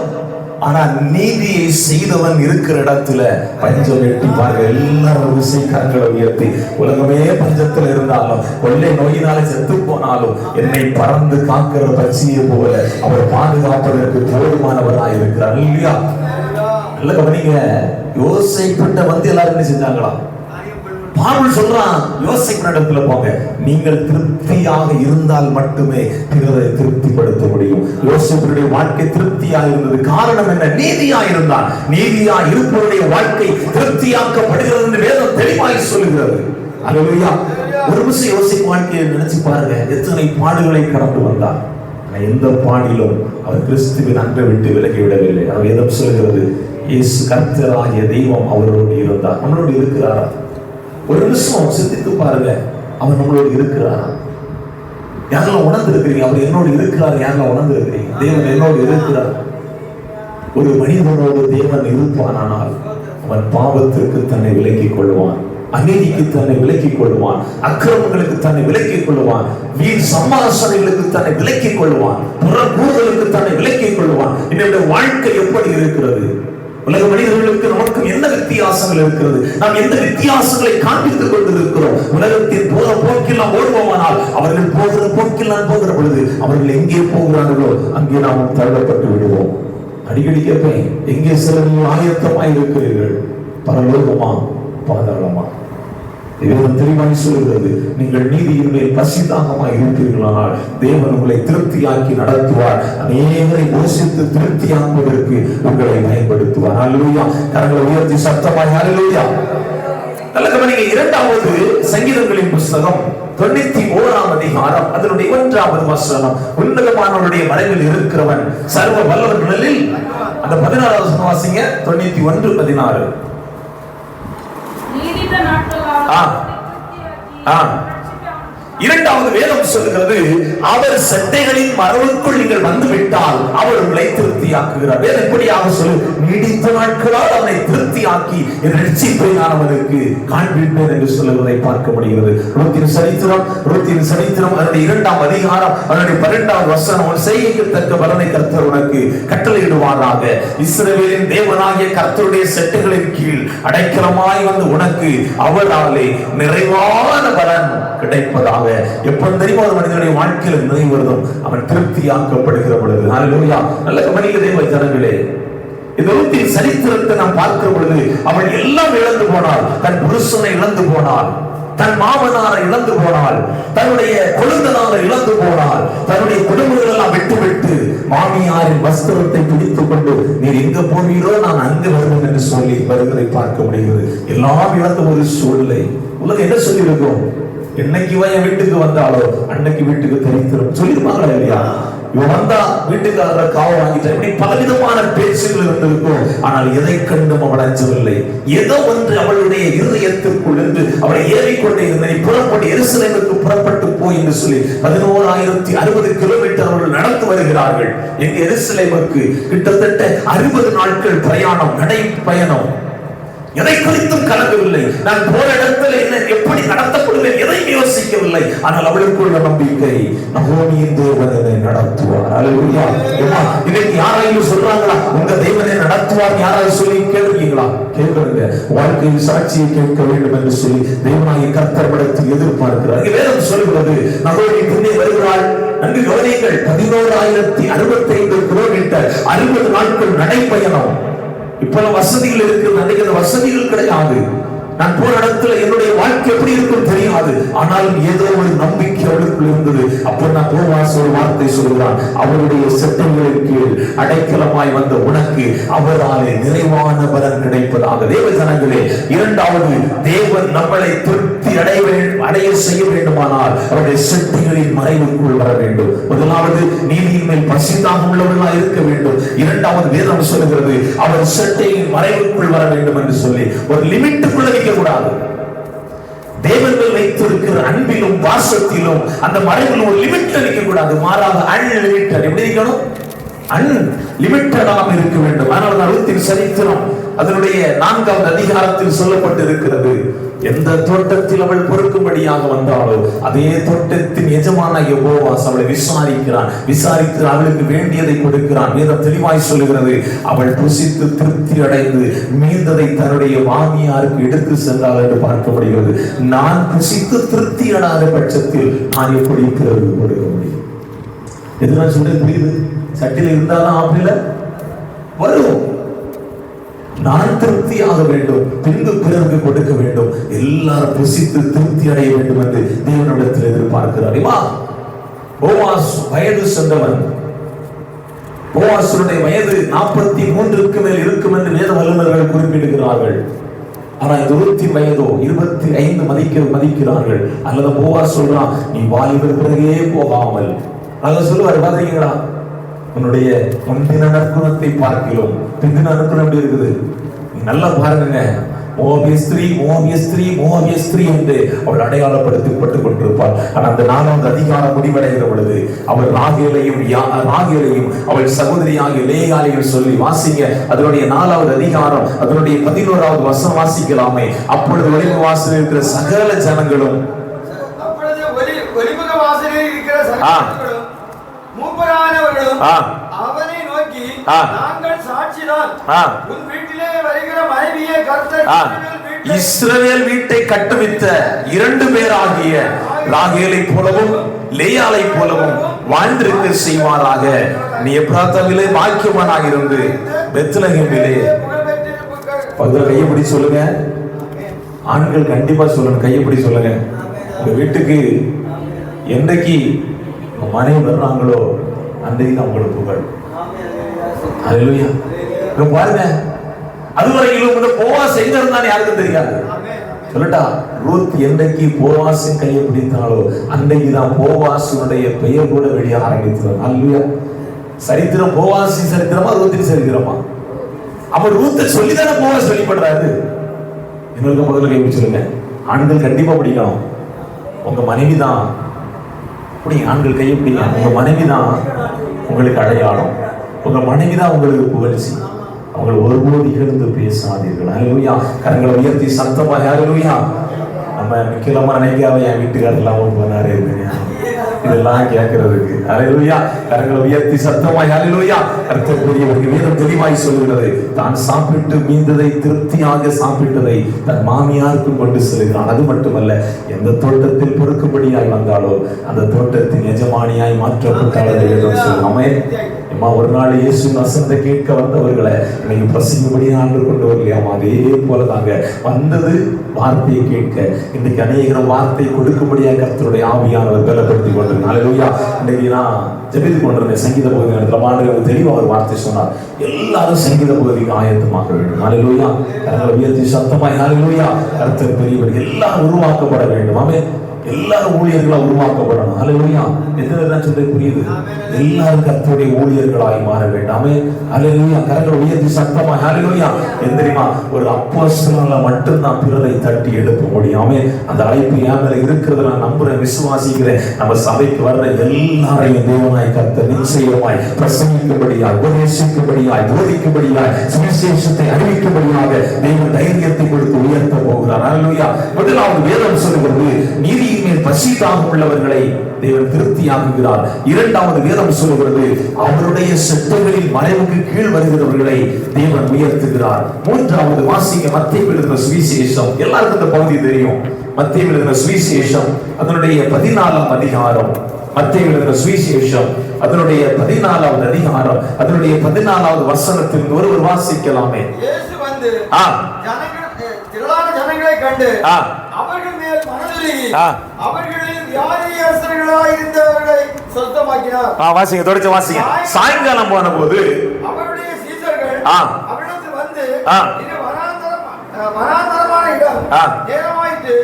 ஆனா நீதியை செய்தவன் இருக்கிற இடத்துல பஞ்சம் எட்டிப்பார்கள். எல்லாரும் விசைக்காரங்களை உயர்த்தி, உலகமே பஞ்சத்துல இருந்தாலும் கொள்ளை நோயினால செத்து போனாலும் என்னை பறந்து காக்கிற பட்சியை போல அவர் பாதுகாப்பதற்கு போதுமானவராக இருக்கிறார். இல்லையா? நல்ல கவனிங்க. யோசேப்பிட்ட வந்து எல்லாரும் என்ன செஞ்சாங்களா? பார்வோன் சொல்றான், யோசேப்பு இடத்துல போங்க, நீங்கள் திருப்தியாக இருந்தால் மட்டுமே பிறரை திருப்திப்படுத்த முடியும். யோசேப்புடைய வாழ்க்கை திருப்தியா இருந்தது. காரணம் என்ன? நீதியா இருந்தான். நீதியா இருப்பவருடைய வாழ்க்கை திருப்தியாக்கப்படுகிறது என்று வேதம் தெளிவாய் சொல்லுகிறது. அல்லேலூயா. ஒரு நிமிஷம் யோசேப்பு வாழ்க்கையை நினைச்சு பாருங்க. எத்தனை பாடுகளை கடந்து வந்தார். எந்த பாடிலும் அவர் கிறிஸ்துவின் அன்பை விட்டு விலகி விடவில்லை. அவர் வேதம் சொல்லுகிறது, இயேசு கர்த்தராகிய தெய்வம் அவரோடு இருந்தார். நம்மளோடு இருக்கிறாரா? ஒரு நிமிஷம் சிந்தித்து பாருங்க. அவர் நம்மளோடு இருக்கிறாரா? யாரெல்லாம் உணர்ந்து இருக்கிறீங்க? அவர் என்னோடு இருக்கிறார். யாரெல்லாம் உணர்ந்து இருக்கிறீங்க? தேவன் என்னோடு இருக்கிறார். ஒரு மனிதனோடு தேவன் இருப்பானால் அவன் பாவத்திற்கு தன்னை விலக்கிக் கொள்வான், அநீதிக்கு தன்னை விலக்கிக் கொள்வான், அக்கிரமங்களுக்கு தன்னை விலக்கிக் கொள்வான், வீண் சம்பாஷணைகளுக்கு தன்னை விலக்கிக் கொள்வான், புறக்கூறுதலுக்கு தன்னை விலக்கிக் கொள்வான். என்னுடைய வாழ்க்கை எப்படி இருக்கிறது? உலக மனிதர்களுக்கு நமக்கு என்ன வித்தியாசங்கள் இருக்கிறது? நாம் எந்த வித்தியாசங்களை காண்பித்துக் கொண்டிருக்கிறோம்? உலகத்தில் போகிற போக்கில் நாம் ஓடுவோமானால் அவர்கள் போகிற போக்கில் நான் போகிற பொழுது அவர்கள் எங்கே போகிறார்களோ அங்கே நாம் தள்ளப்பட்டு விடுவோம். அடிக்கடி கேட்பேன், எங்கே சிலர்கள் ஆயத்தமாய் இருக்கிறீர்கள்? பரலோகமா பாதாளமா? தேவன் தெளிவாய் சொல்கிறது, நீங்கள் நீதியின் மேல் பசிதாகமாய் இருப்பீர்களானால் தேவன் உங்களை திருப்தியாக்கி நடத்துவார். அநேகரை போஷித்து திருப்தியாக்குவதற்கு உங்களை பயன்படுத்துவார். அல்லேலூயா. கரங்களை உயர்த்தி சத்தமாய் அல்லேலூயா. நல்ல கவனிங்க. இரண்டாவது சங்கீதங்களின் புஸ்தகம் 91ஆம் அதிகாரம் அதனுடைய 1வது வசனம். உன்னதமானவருடைய மறைவில் இருக்கிறவன் சர்வ வல்லவர் நிழலில், அந்த 16வது வசனம் வாசிங்க. 91:16. இரண்டாவது வேதம் சொல்கிறது, அவர் செட்டைகளின் மரபுக்குள் நீங்கள் வந்து விட்டால் அவர் உங்களை திருப்தியாக்குகிறார். வேதம் எப்படியாக சொல்லு, நீடித்த நாட்களால் அவனை திருப்தியாக்கி என் ரட்சிப்பை நான் அவனுக்கு காண்பிப்பேன் என்று சொல்லுவதை பார்க்க முடிகிறது. ரூத்தின் சரித்திரம் அதனுடைய 2ஆம் அதிகாரம் அதனுடைய 12வது வசனம், உன் செய்கைக்கு தக்க பலனை கர்த்தர் உனக்கு கட்டளையிடுவாராக. இஸ்ரவேலின் தேவனாகிய கர்த்தருடைய செட்டைகளின் கீழ் அடைக்கலமாய் வந்து உனக்கு அவராலே நிறைவான பலன் கிடைப்பதாக. எப்ப தெரியுமா ஒரு மனிதனுடைய வாழ்க்கையில் நிறைவு வருதும், அவன் திருப்தியாக்கப்படுகிற பொழுது. ஹல்லேலூயா. நல்ல கவனிக்க தேவ ஜனங்களே, இந்த ரூத்தின் சரித்திரத்தை நாம் பார்க்கிற பொழுது அவள் எல்லாம் இழந்து போனாள். தன் புருஷனை இழந்து போனாள், தன் மாமனாரை இழந்து போனாள், தன்னுடைய கொழுந்தனாரை இழந்து போனாள், தன்னுடைய குடும்பங்கள் எல்லாம் விட்டு மாமியாரின் வஸ்திரத்தை பிடித்துக் கொண்டு நீர் எங்க போவீரோ நான் அங்கு வருவேன் என்று சொல்லி வருவதை பார்க்க முடிகிறது. எல்லாம் இழந்த ஒரு சூழ்நிலை. உலகம் என்ன சொல்லி இருக்கும், என்னைக்கு என் வீட்டுக்கு வந்தாலோ அன்னைக்கு வீட்டுக்கு தெரிவித்திரும் சொல்லிருப்பாங்களா இல்லையா? இவன் வந்தா வீட்டுக்காரர் காவ வாங்கிட்டார், இப்படி பலவிதமான பேச்சுகள் இருந்திருக்கும். ஆனால் எதை கண்டும் அவள் அஞ்சவில்லை. ஏதோ ஒன்று அவளுடைய இருதயத்திற்குள் இருந்து அவளை ஏறிக்கொண்டே இருந்த, புறப்பட்டு எருசலேமுக்கு புறப்பட்டு போய் என்று சொல்லி 11,060 கிலோமீட்டர் அவர்கள் நடந்து வருகிறார்கள். எங்க எருசலேமுக்கு கிட்டத்தட்ட 60 நாட்கள் பிரயாணம், நடை பயணம். எதை குறித்தும் கலங்கவில்லை. நான் போற இடத்துல என்ன எப்படி நடத்தப்படுவேன் எதையும் யோசிக்கவில்லை. ஆனால் அவளுக்குள்ள நம்பிக்கை, நகோமியின் தேவன் என்னை நடத்துவார். ஹல்லேலூயா. இன்னைக்கு யாராவது சொல்றாங்களா உங்க தேவனை நடத்துவார்? யாராவது சொல்லி கேட்கிறீங்களா? கேட்கறீங்க. வாழ்க்கையில் சாட்சியை கேட்க வேண்டும் என்று சொல்லி தேவனாகிய கர்த்தர் படத்தில் எதிர்பார்க்கிறார். வேதம் சொல்கிறது, நகோமி பின்னே வருகிறாள். நன்கு கவனியுங்கள், 11,065 கிலோமீட்டர், 60 நாட்கள் நடைப்பயணம். இப்ப வசதிகள் இருக்கு, அன்றைக்கு அந்த வசதிகள் கிடையாது. நான் போற இடத்துல என்னுடைய வாழ்க்கை எப்படி இருக்கும் தெரியாது. ஆனாலும் ஏதோ ஒரு நம்பிக்கை அவளுக்குள் இருந்தது. அப்ப நான் போவாஸ் ஒரு வார்த்தை சொல்கிறான், அவருடைய செட்டைகளின் கீழ் அடைக்கலமாய் வந்த உனக்கு அவராலே நிறைவான பலன் கிடைப்பதாக. தேவ ஜனங்களே, இரண்டாவது, தேவன் நம்மளை திருப்தி அடைய செய்ய வேண்டுமானால் அவருடைய செட்டைகளின் மறைவுக்குள் வர வேண்டும். முதலாவது, நீதியின் மேல் பசிதாக உள்ளவர்களாக இருக்க வேண்டும். இரண்டாவது, வேதம் சொல்கிறது அவர் செட்டையின் மறைவுக்குள் வர வேண்டும் என்று சொல்லி ஒரு லிமிட்டுக்குள்ள கூடாது. தேவன் மேல் வைத்திருக்கிற அன்பிலும் பாசத்திலும் அந்த மறைவில் ஒரு லிமிட் நிற்க கூடாது. மாறாக அன்லிமிட்டட். எப்படி இருக்கணும்? அன்லிமிட்டடாக இருக்க வேண்டும். ஆனால் ரூத்தின் சரித்திரம் அதனுடைய 4வது அதிகாரத்தில் சொல்லப்பட்டு இருக்கிறது. எந்த தோட்டத்தில் அவள் பொறுக்கும்படியாக வந்தாலோ அதே தோட்டத்தின் எஜமானாகிய போவாஸ் அவளை விசாரித்து அவளுக்கு வேண்டியதை கொடுக்கிறான். வேதம் தெளிவாய் சொல்லுகிறது, அவள் புசித்து திருப்தி அடைந்து மீந்ததை தன்னுடைய மாமியாருக்கு எடுத்து சென்றாள் என்று பார்க்கப்படுகிறது. நான் புசித்து திருப்தி அடையாத பட்சத்தில் நான் எப்படி பிறகு கொடுக்க முடியும்? எதுனா சொல்ல புரியுது? சட்டில இருந்தாலும் ஆப்பிள வரும். நான் திருப்தியாக வேண்டும், பின்பு பிறருக்கு கொடுக்க வேண்டும், எல்லாரும் புசித்து திருப்தி அடைய வேண்டும் என்று தேவனிடத்தில் எதிர்பார்க்கிறார். போவாஸ் வயது சென்றவன். போவாசுடைய வயது 43க்கு மேல் இருக்கும் என்று வேத வல்லுநர்கள் குறிப்பிடுகிறார்கள். ஆனால் இந்த ரூத்தின் வயதோ 25 மதிக்கிறார்கள். அல்லது போவாஸ் சொல்றான், நீ வாலிபர் பிறகே போகாமல், அதை சொல்லுவார் பாத்தீங்களா, உன்னுடைய முந்தின நற்குணத்தை பார்க்கிறோம், பிந்தின நற்குணம் எப்படி இருக்குது நல்லா பாருங்க. மோவாபிய ஸ்திரீ என்று அவள் அடையாளப்படுத்தப்பட்டுக் கொண்டிருப்பாள். ஆனால் அந்த 4வது அதிகாரம் முடிவடைகிற பொழுது அவர் ராகேலையும் அவள் சகோதரியாகிய லேயாளையும் சொல்லி வாசிங்க. அதனுடைய 4வது அதிகாரம் அதனுடைய 11வது வசனம் வாசிக்கலாமே. அப்பொழுது ஒலிமுக வாசலில் இருக்கிற சகல ஜனங்களும் மூப்பரானவர்களும் அவனை நோக்கி, நாங்கள் சாட்சிதான், உன் வீட்டிலே வருகிற மனைவியே கர்த்தர் இஸ்ரவேல் வீட்டை கட்டுவித்த 2 பேராகிய ராகேலை போலவும் லேயாளை போலவும் வாழ்ந்திருக்க செய்வாராக. நீ எப்ராத்தாவிலே பாக்கியவானாக இருந்து பெத்லகேமிலே கையப்படி சொல்லுங்க. ஆண்கள் கண்டிப்பா சொல்லணும், கையப்படி சொல்லுங்க. உங்க வீட்டுக்கு என்றைக்கு மனைவி வர்றாங்களோ அன்றைக்கு தான் உங்களுக்கு புகழ். ஹல்லேலூயா. பாருங்க, அதுவரையிலும் இந்த போவாஸ் எங்க இருந்தான்னு யாருக்கும் தெரியாது. சொல்லட்டா, ரூத் என்றைக்கு போவாஸின் கையை பிடித்தாலோ அன்றைக்கு தான் போவாசுடைய பெயர் கூட வெளியே ஆரம்பித்தது. ஹல்லேலூயா. சரித்திரம் போவாசின் சரித்திரமா ரூத்தின் சரித்திரமா? அப்ப ரூத்தை சொல்லிதானே போவாஸ் வெளிப்படுறாரு. இன்னொரு முதல்ல கை சொல்லுங்க. ஆண்கள் கண்டிப்பா பிடிக்கணும். உங்க மனைவி தான் அப்படி ஆண்கள் கையப்படியா, உங்க மனைவி தான் உங்களுக்கு அடையாளம், உங்க மனைவி தான் உங்களுக்கு புகழ்ச்சி. அவங்களை ஒருபோது இழந்து பேசாதீர்கள். ஹல்லேலூயா. கரங்களை உயர்த்தி சத்தமா ஹல்லேலூயா. நம்ம முக்கியமா நினைக்காம என் வீட்டுக்காரர் இல்லாம போனாரு இதெல்லாம் கேட்கறதுக்கு. ஹல்லேலூயா. கரங்களை உயர்த்தி சத்தமாய் ஹல்லேலூயா. கர்த்தருக்குரியவருக்கு வேதம் தெளிவாய் சொல்கிறது, தான் சாப்பிட்டு மீந்ததை திருப்தியாக சாப்பிட்டதை தன் மாமியாருக்கும் கொண்டு செல்கிறான். அது மட்டுமல்ல, எந்த தோட்டத்தில் பொறுக்கும்படியாய் வந்தாலோ அந்த தோட்டத்தின் எஜமானியாய் மாற்றப்பட்டால் வேதம் சொல்லுமே. ஒரு நாள் இயேசு வசனத்தை கேட்க வந்தவர்களை இன்னைக்கு பிரசங்கப்படியா ஆண்டு கொண்டு வரலையாமா. அதே போல தாங்க வந்தது வார்த்தையை கேட்க. இன்னைக்கு அநேகரும் வார்த்தை கொடுக்கும்படியா கர்த்தருடைய ஆவியானவர் பலப்படுத்தி கொண்டிருந்தார். ஹல்லேலூயா. இன்னைக்கு நான் ஜெபித்து கொண்டிருந்தேன் சங்கீத பகுதி இடத்துல மாண்டு தெளிவாக ஒரு வார்த்தை சொன்னார், எல்லாரும் சங்கீத பகுதிக்கு ஆயத்தமாக வேண்டும். ஹல்லேலூயா. கரங்களை உயர்த்தி சத்தமாய் ஹல்லேலூயா. கர்த்தர் பெரியவர், எல்லாரும் உருவாக்கப்பட வேண்டும். ஆமென். எல்லாரும் ஊழியர்களா உருவாக்கப்படணும். ஹல்லேலூயா. எத்தனை சொல்ல புரியுது? எல்லாரும் கர்த்தருடைய ஊழியர்களாய் மாற வேண்டாமே. ஹல்லேலூயா. கரங்களை உயர்த்தி சத்தமா ஹல்லேலூயா. தெரியுமா, ஒரு அப்போஸ்தலனால மட்டும்தான் பிறரை தட்டி எழுப்ப முடியாமே. அந்த அழைப்பு என் மேல இருக்கிறத நான் நம்புறேன், விசுவாசிக்கிறேன். நம்ம சபைக்கு வர்ற எல்லாரையும் தேவனாய் கர்த்தர் நிச்சயமாய் பிரசங்கிக்கும்படியாய், உபதேசிக்கும்படியாய், போதிக்கும்படியாய், சுவிசேஷத்தை அறிவிக்கும்படியாக தேவன் தைரியத்தை கொடுத்து உயர்த்த போகிறார். ஹல்லேலூயா. முதலாவது வேதம் சொல்லுகிறது, நீதியின் மேல் பசி தாகம் உள்ளவர்களை தேவன் திருப்தியாக்குகிறார். இரண்டாவது வேதம் சொல்லுகிறது, அவருடைய சட்டங்களில் மறைவுக்கு கீழ் வருகிறவர்களை தேவன் உயர்த்துகிறார். மூன்றாவது வாசிங்க மத்தேயு எழுதின சுவிசேஷம். எல்லாருக்கும் இந்த பகுதி தெரியும். மத்தேயு எழுதின சுவிசேஷம் அதனுடைய 14ஆம் அதிகாரம். மத்தேயு எழுதின சுவிசேஷம் அதனுடைய 14ஆவது அதிகாரம் அதனுடைய 14ஆவது வசனத்தில் ஒருவர் வாசிக்கலாமே. இயேசு வந்து திரளான ஜனங்களை கண்டு அவர்கள் மேல் மனதுருகி அவர்களில் வியாதியஸ்தர்களாய் இருந்தவர்களை சுத்தமாக்கினார். வாசிங்க, தொடர்ந்து வாசிங்க. சாயங்காலம் போன போது அவருடைய சீஷர்கள் அவரிடத்தில் வந்து, இது வனாந்தரமான இடம், நேரமாயிற்று,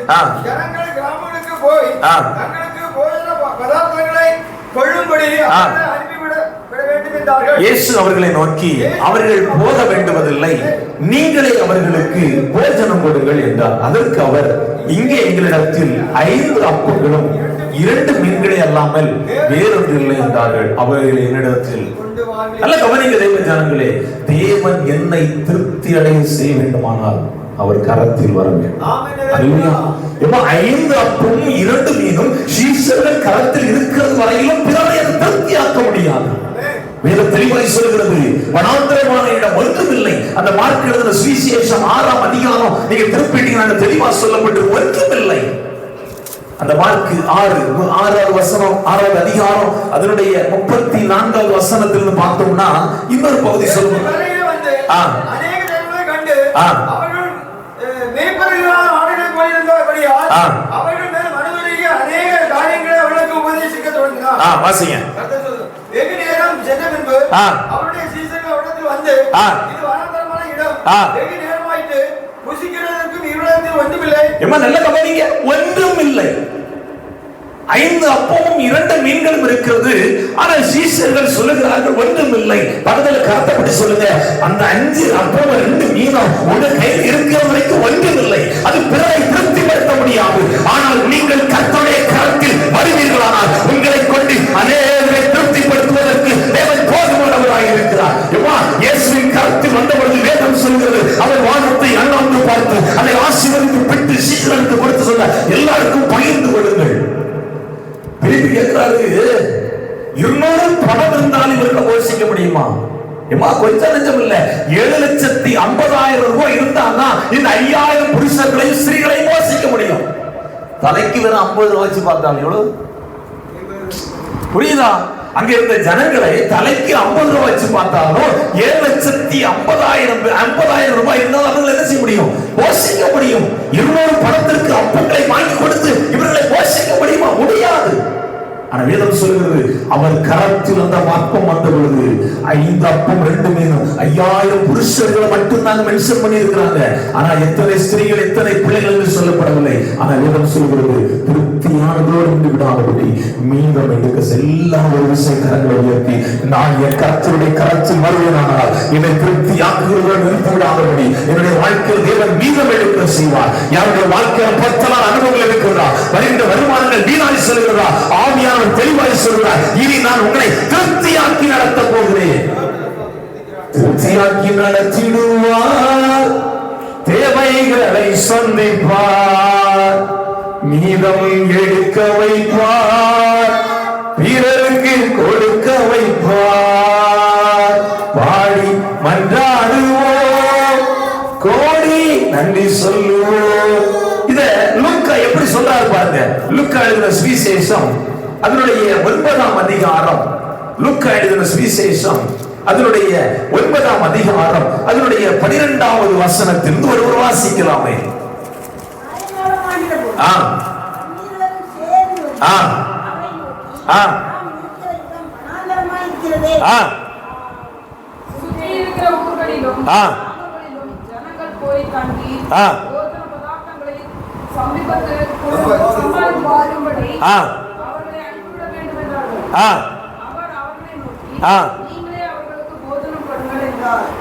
ஜனங்கள் கிராமங்களுக்கு போய் தங்களுக்கு போஜன பதார்த்தங்களை கொள்ளும்படி அனுப்பிவிட வேண்டும் என்றார்கள். இயேசு அவர்களை நோக்கி, அவர்கள் போக வேண்டுவதில்லை, நீங்களே அவர்களுக்கு போஜனம் கொடுங்கள் என்றார். அதற்கு அவர், இங்கே எங்களிடத்தில் 5 அப்பங்களும் 2 மீன்களே அல்லாமல் வேறொன்று இல்லை என்றார்கள். அவர்கள் என்னிடத்தில், நல்ல கவனிங்க தேவ ஜனங்களே, தேவன் என்னை திருப்தி அடைய செய்ய வேண்டுமானால் அவர் கரத்தில் வர வேண்டும். 5 அப்பமும் 2 மீனும் சீஷர்கள் கரத்தில் இருக்கிறது வரையிலும் பிறரை திருப்தியாக்க முடியாது. வேதம் தெளிவாய் சொல்கிறது, வனாந்தரமான இடம் ஒன்றுமில்லை. அந்த மார்க் எழுதின சுவிசேஷம் 6ஆம் அதிகாரம் நீங்க திருப்பிட்டீங்கன்னா தெளிவா சொல்லப்பட்டு ஒன்றுமில்லை. அந்த மார்க் 6வது வசனம் 6வது அதிகாரம் அதனுடைய 34வது வசனத்திலிருந்து பார்த்தோம்னா இன்னொரு பகுதி சொல்லுங்க. அநேக ஜனங்களை கண்டு அவர்கள் மேய்ப்பர்களான ஆடுகளை போலிருந்தபடியால் அவர்கள் மேல் மனதுருகி அநேக காரியங்களை அவர்களுக்கு உபதேசிக்க தொடங்கினார். வாசிங்க. வெகு நேரம் சென்ற பின்பு அவருடைய சீஷர்கள் அவரிடத்தில் வந்து, இது வனாந்தரமான இடம், வெகு நேரமாயிட்டு, புசிக்கிறதற்கும் இவ்விடத்தில் ஒன்றுமில்லை. நல்ல கவனிங்க, ஒன்றுமில்லை. 5 அப்பமும் 2 மீன்களும் இருக்கிறது. ஆனால் சீஷர்கள் சொல்லுகிறார்கள் ஒன்றுமில்லை. பக்கத்துல கருத்தப்படி சொல்லுங்க, அந்த 5 அப்பமும் 2 மீனும் உங்க கையில் இருக்கிற வரைக்கும் ஒன்றுமில்லை. அது பிறரை திருப்திப்படுத்த முடியாது. ஆனால் நீங்கள் கர்த்தருடைய கரத்தில் வருவீர்களானால் உங்களை கொண்டு அநேகரை திருப்திப்படுத்துவதற்கு தேவன் போதுமானவராக இருக்கிறார். இயேசுவின் கரத்தில் வந்தபொழுது வேதம் சொல்கிறது, அவர் வானத்தை அண்ணாந்து பார்த்து அதை ஆசீர்வதித்து பிட்டு சீஷர்களுக்கு கொடுத்து சொன்ன, எல்லாருக்கும் பகிர்ந்து கொள்ளுங்கள். பிரித்து கேட்கிறாரு, 200 பணம் இருந்தால் இவர்களை போஷிக்க முடியுமா? கொஞ்சம் நெஞ்சம் இல்ல, 7,50,000 ரூபாய் இருந்தாங்கன்னா இந்த 5,000 புருஷர்களையும் ஸ்திரீகளையும் போஷிக்க முடியும். தலைக்கு வெறும் 50 ரூபாய் வச்சு பார்த்தாலும் எவ்வளவு புரியுதா? அங்க இருந்த ஜனங்களை தலைக்கு 50 ரூபாய் வச்சு பார்த்தாலும் 7,50,000 ரூபாய் இருந்தால் அவர்கள் என்ன செய்ய முடியும்? போஷிக்க முடியும். 200 பணத்திற்கு அப்பங்களை வாங்கி கொடுத்து இவர்களை போஷிக்க முடியுமா? முடியாது. ஆனா வேதம் சொல்கிறது, அவர் கரத்தில் அந்த அப்பம் வந்த பொழுது 5 அப்பம் 2 மீனும் 5,000 புருஷர்களை மட்டும்தான் மென்ஷன் பண்ணி இருக்கிறாங்க. ஆனா எத்தனை ஸ்திரீகள் எத்தனை பிள்ளைகள் என்று சொல்லப்படவில்லை. ஆனா வேதம் சொல்கிறது, திருப்தியானதோடு நின்று விடாதபடி மீதம் எடுக்க எல்லாம் ஒரு விஷயம் கரங்களை உயர்த்தி, நான் என் கர்த்தருடைய கரத்தில் வருவேனானால் என்னை திருப்தியாக்குகிறதோடு நிறுத்தி விடாதபடி என்னுடைய வாழ்க்கையில் தேவன் மீதம் எடுக்க செய்வார். யாருடைய வாழ்க்கையில் 10 நாள் அனுபவங்கள் இருக்கிறதா? வருகின்ற வருமானங்கள் வீணாய் செல்கிறதா? ஆவியான அவர் தெளிவாய் சொல்கிறார், இனி நான் உங்களை திருப்தியாக்கி நடத்த போகிறேன். திருப்தியாக்கி நடத்திடுவார், தேவைகளை சந்திப்பார், மீதம் எடுக்க வைப்பார், பிறருக்கு கொடுக்க வைப்பார். பாடி மன்றாடுவோம், கோடி நன்றி சொல்லுவோம். இத லூக்கா எப்படி சொல்றாரு பாருங்க. லூக்கா எழுதின சுவிசேஷம் அதனுடைய 9ஆம் அதிகாரம், லூக்கா எழுதின சுவிசேஷம் அதனுடைய 9ஆம் அதிகாரம் அதனுடைய 12வது வசனத்திலிருந்து ஒரு வாசிக்கலாமே.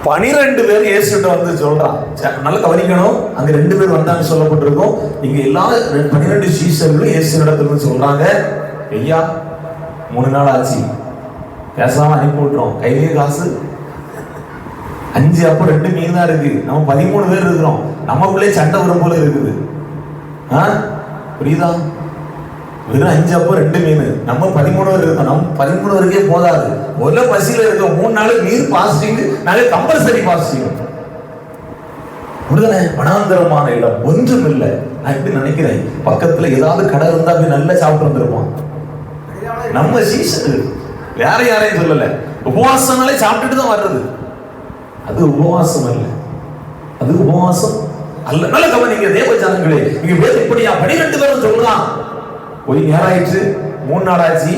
பனிரெண்டு பேர் இயேசுட்ட வந்து சொல்றான். நல்ல கவனிக்கணும், அங்க 2 பேர் வந்தான்னு சொல்லப்பட்டிருக்கும். இங்க எல்லா 12 சீஷர்களும் இயேசு இடத்துல சொல்றாங்க, ஐயா 3 நாள் ஆச்சு, பேசாம அனுப்பி விட்டுறோம், கையிலேயே காசு 5 அப்போ 2 மீன் தான் இருக்கு, நம்ம 13 பேர் இருக்கிறோம், நமக்குள்ளே சண்டை வரும் போல இருக்குது. புரியுதா? வெறும் 5 அப்போ 2 மீன், நம்ம 13 பேர் இருக்கோம், நம்ம 13 பேருக்கே போதாது. முதல்ல பசியில இருக்கோம், 3 நாள் நீர் பாஸ்டிங், நாளை கம்பல்சரி பாஸ்டிங். முடியல, வனாந்தரமான இடம், ஒன்றும் இல்லை. நான் எப்படி நினைக்கிறேன், பக்கத்துல ஏதாவது கடை இருந்தா போய் நல்லா சாப்பிட்டு வந்துருப்போம். நம்ம சீசன் வேற யாரையும் சொல்லல, உபவாசம்னாலே சாப்பிட்டுட்டு தான் வர்றது. அது உபவாசம் அல்ல, அது உபவாசம் அல்ல. நல்ல கவனிங்க தேவ ஜனங்களே, இங்க வேறு இப்படியா 12 பேரும் சொல்றான். போய் நேராயிடுச்சு, 3 நாள் ஆச்சு,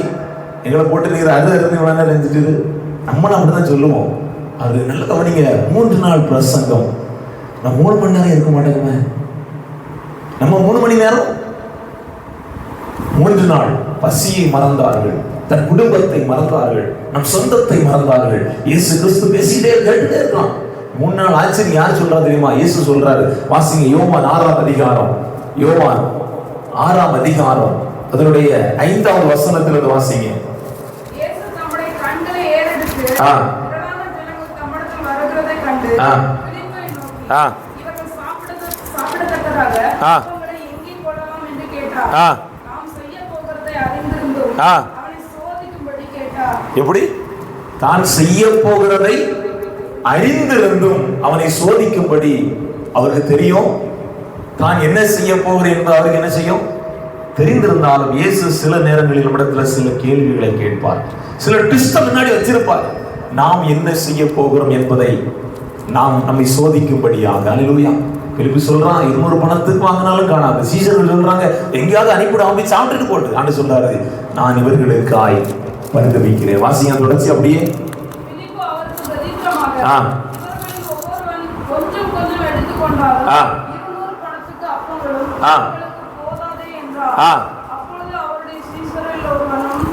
எங்களை போட்டு நீர் அது வேணா நினைச்சிட்டு நம்மளும் அப்படிதான் சொல்லுவோம். அது நல்ல கவனிங்க, 3 நாள் பிரசங்கம். நம்ம 3 மணி நேரம் இருக்க மாட்டோமே, நம்ம 3 மணி நேரம். 3 நாள் பசியை மறந்தார்கள், தன் குடும்பத்தை மறந்தார்கள், நம் சொந்தத்தை மறந்தார்கள். இயேசு கிறிஸ்து பேசிட்டே கேட்டுட்டே இருக்கலாம். 3 நாள் ஆச்சு. யார் சொல்றா தெரியுமா? இயேசு சொல்றாரு. வாசிங்க, யோவான் 6ஆம் அதிகாரம், யோவான் 6ஆம் அதிகாரம் அதனுடைய 5வது வசனத்திலிருந்து வாசிங்க. இயேசு தம்முடைய கண்களை ஏறெடுத்து திரளான ஜனங்கள் தம்மிடத்தில் வருகிறதை கண்டு பிலிப்பை நோக்கி, இவர்கள் சாப்பிடத்தக்கதாக அப்பங்களை எங்கே போடலாம் என்று கேட்டார். நாம் செய்ய போகிறதை அறிந்திருந்தோம், அவனை சோதிக்கும்படி கேட்டார். எப்படி? தான் செய்ய போகிறதை அறிந்திருந்தும் அவனை சோதிக்கும்படி அவருக்கு தெரியும். தான் என்ன செய்ய போகிறேன் என்பது அவருக்கு என்ன செய்யும் தெரிந்திருந்தாலும், இயேசு சில நேரங்களில் இடத்துல சில கேள்விகளை கேட்பார், சில ட்விஸ்ட முன்னாடி வச்சிருப்பார். நாம் என்ன செய்ய போகிறோம் என்பதை நாம் நம்மை சோதிக்கும்படியாக. அல்லேலூயா. பிலிப்பு சொல்றான், 200 பணத்துக்கு வாங்கினாலும் காணாது. சீசர்கள் சொல்றாங்க, எங்கேயாவது அனுப்பிவிடாம போய் சாப்பிட்டுட்டு போட்டு. ஆண்டு சொல்றாரு, நான் இவர்களுக்காய் பரிதபிக்கிறேன். வாசிங்க தொடர்ச்சி அப்படியே. பிலிப்பு அவருக்கு பிரதியுத்தரமாக, இவர்களில் ஒவ்வொருவன் கொஞ்சம் கொஞ்சம் எடுத்துக்கொண்டாலும் 200 பணத்துக்கு அப்பங்களும் போதாதே என்றார். அப்பொழுது அவருடைய சீஷரில் ஒருவனும்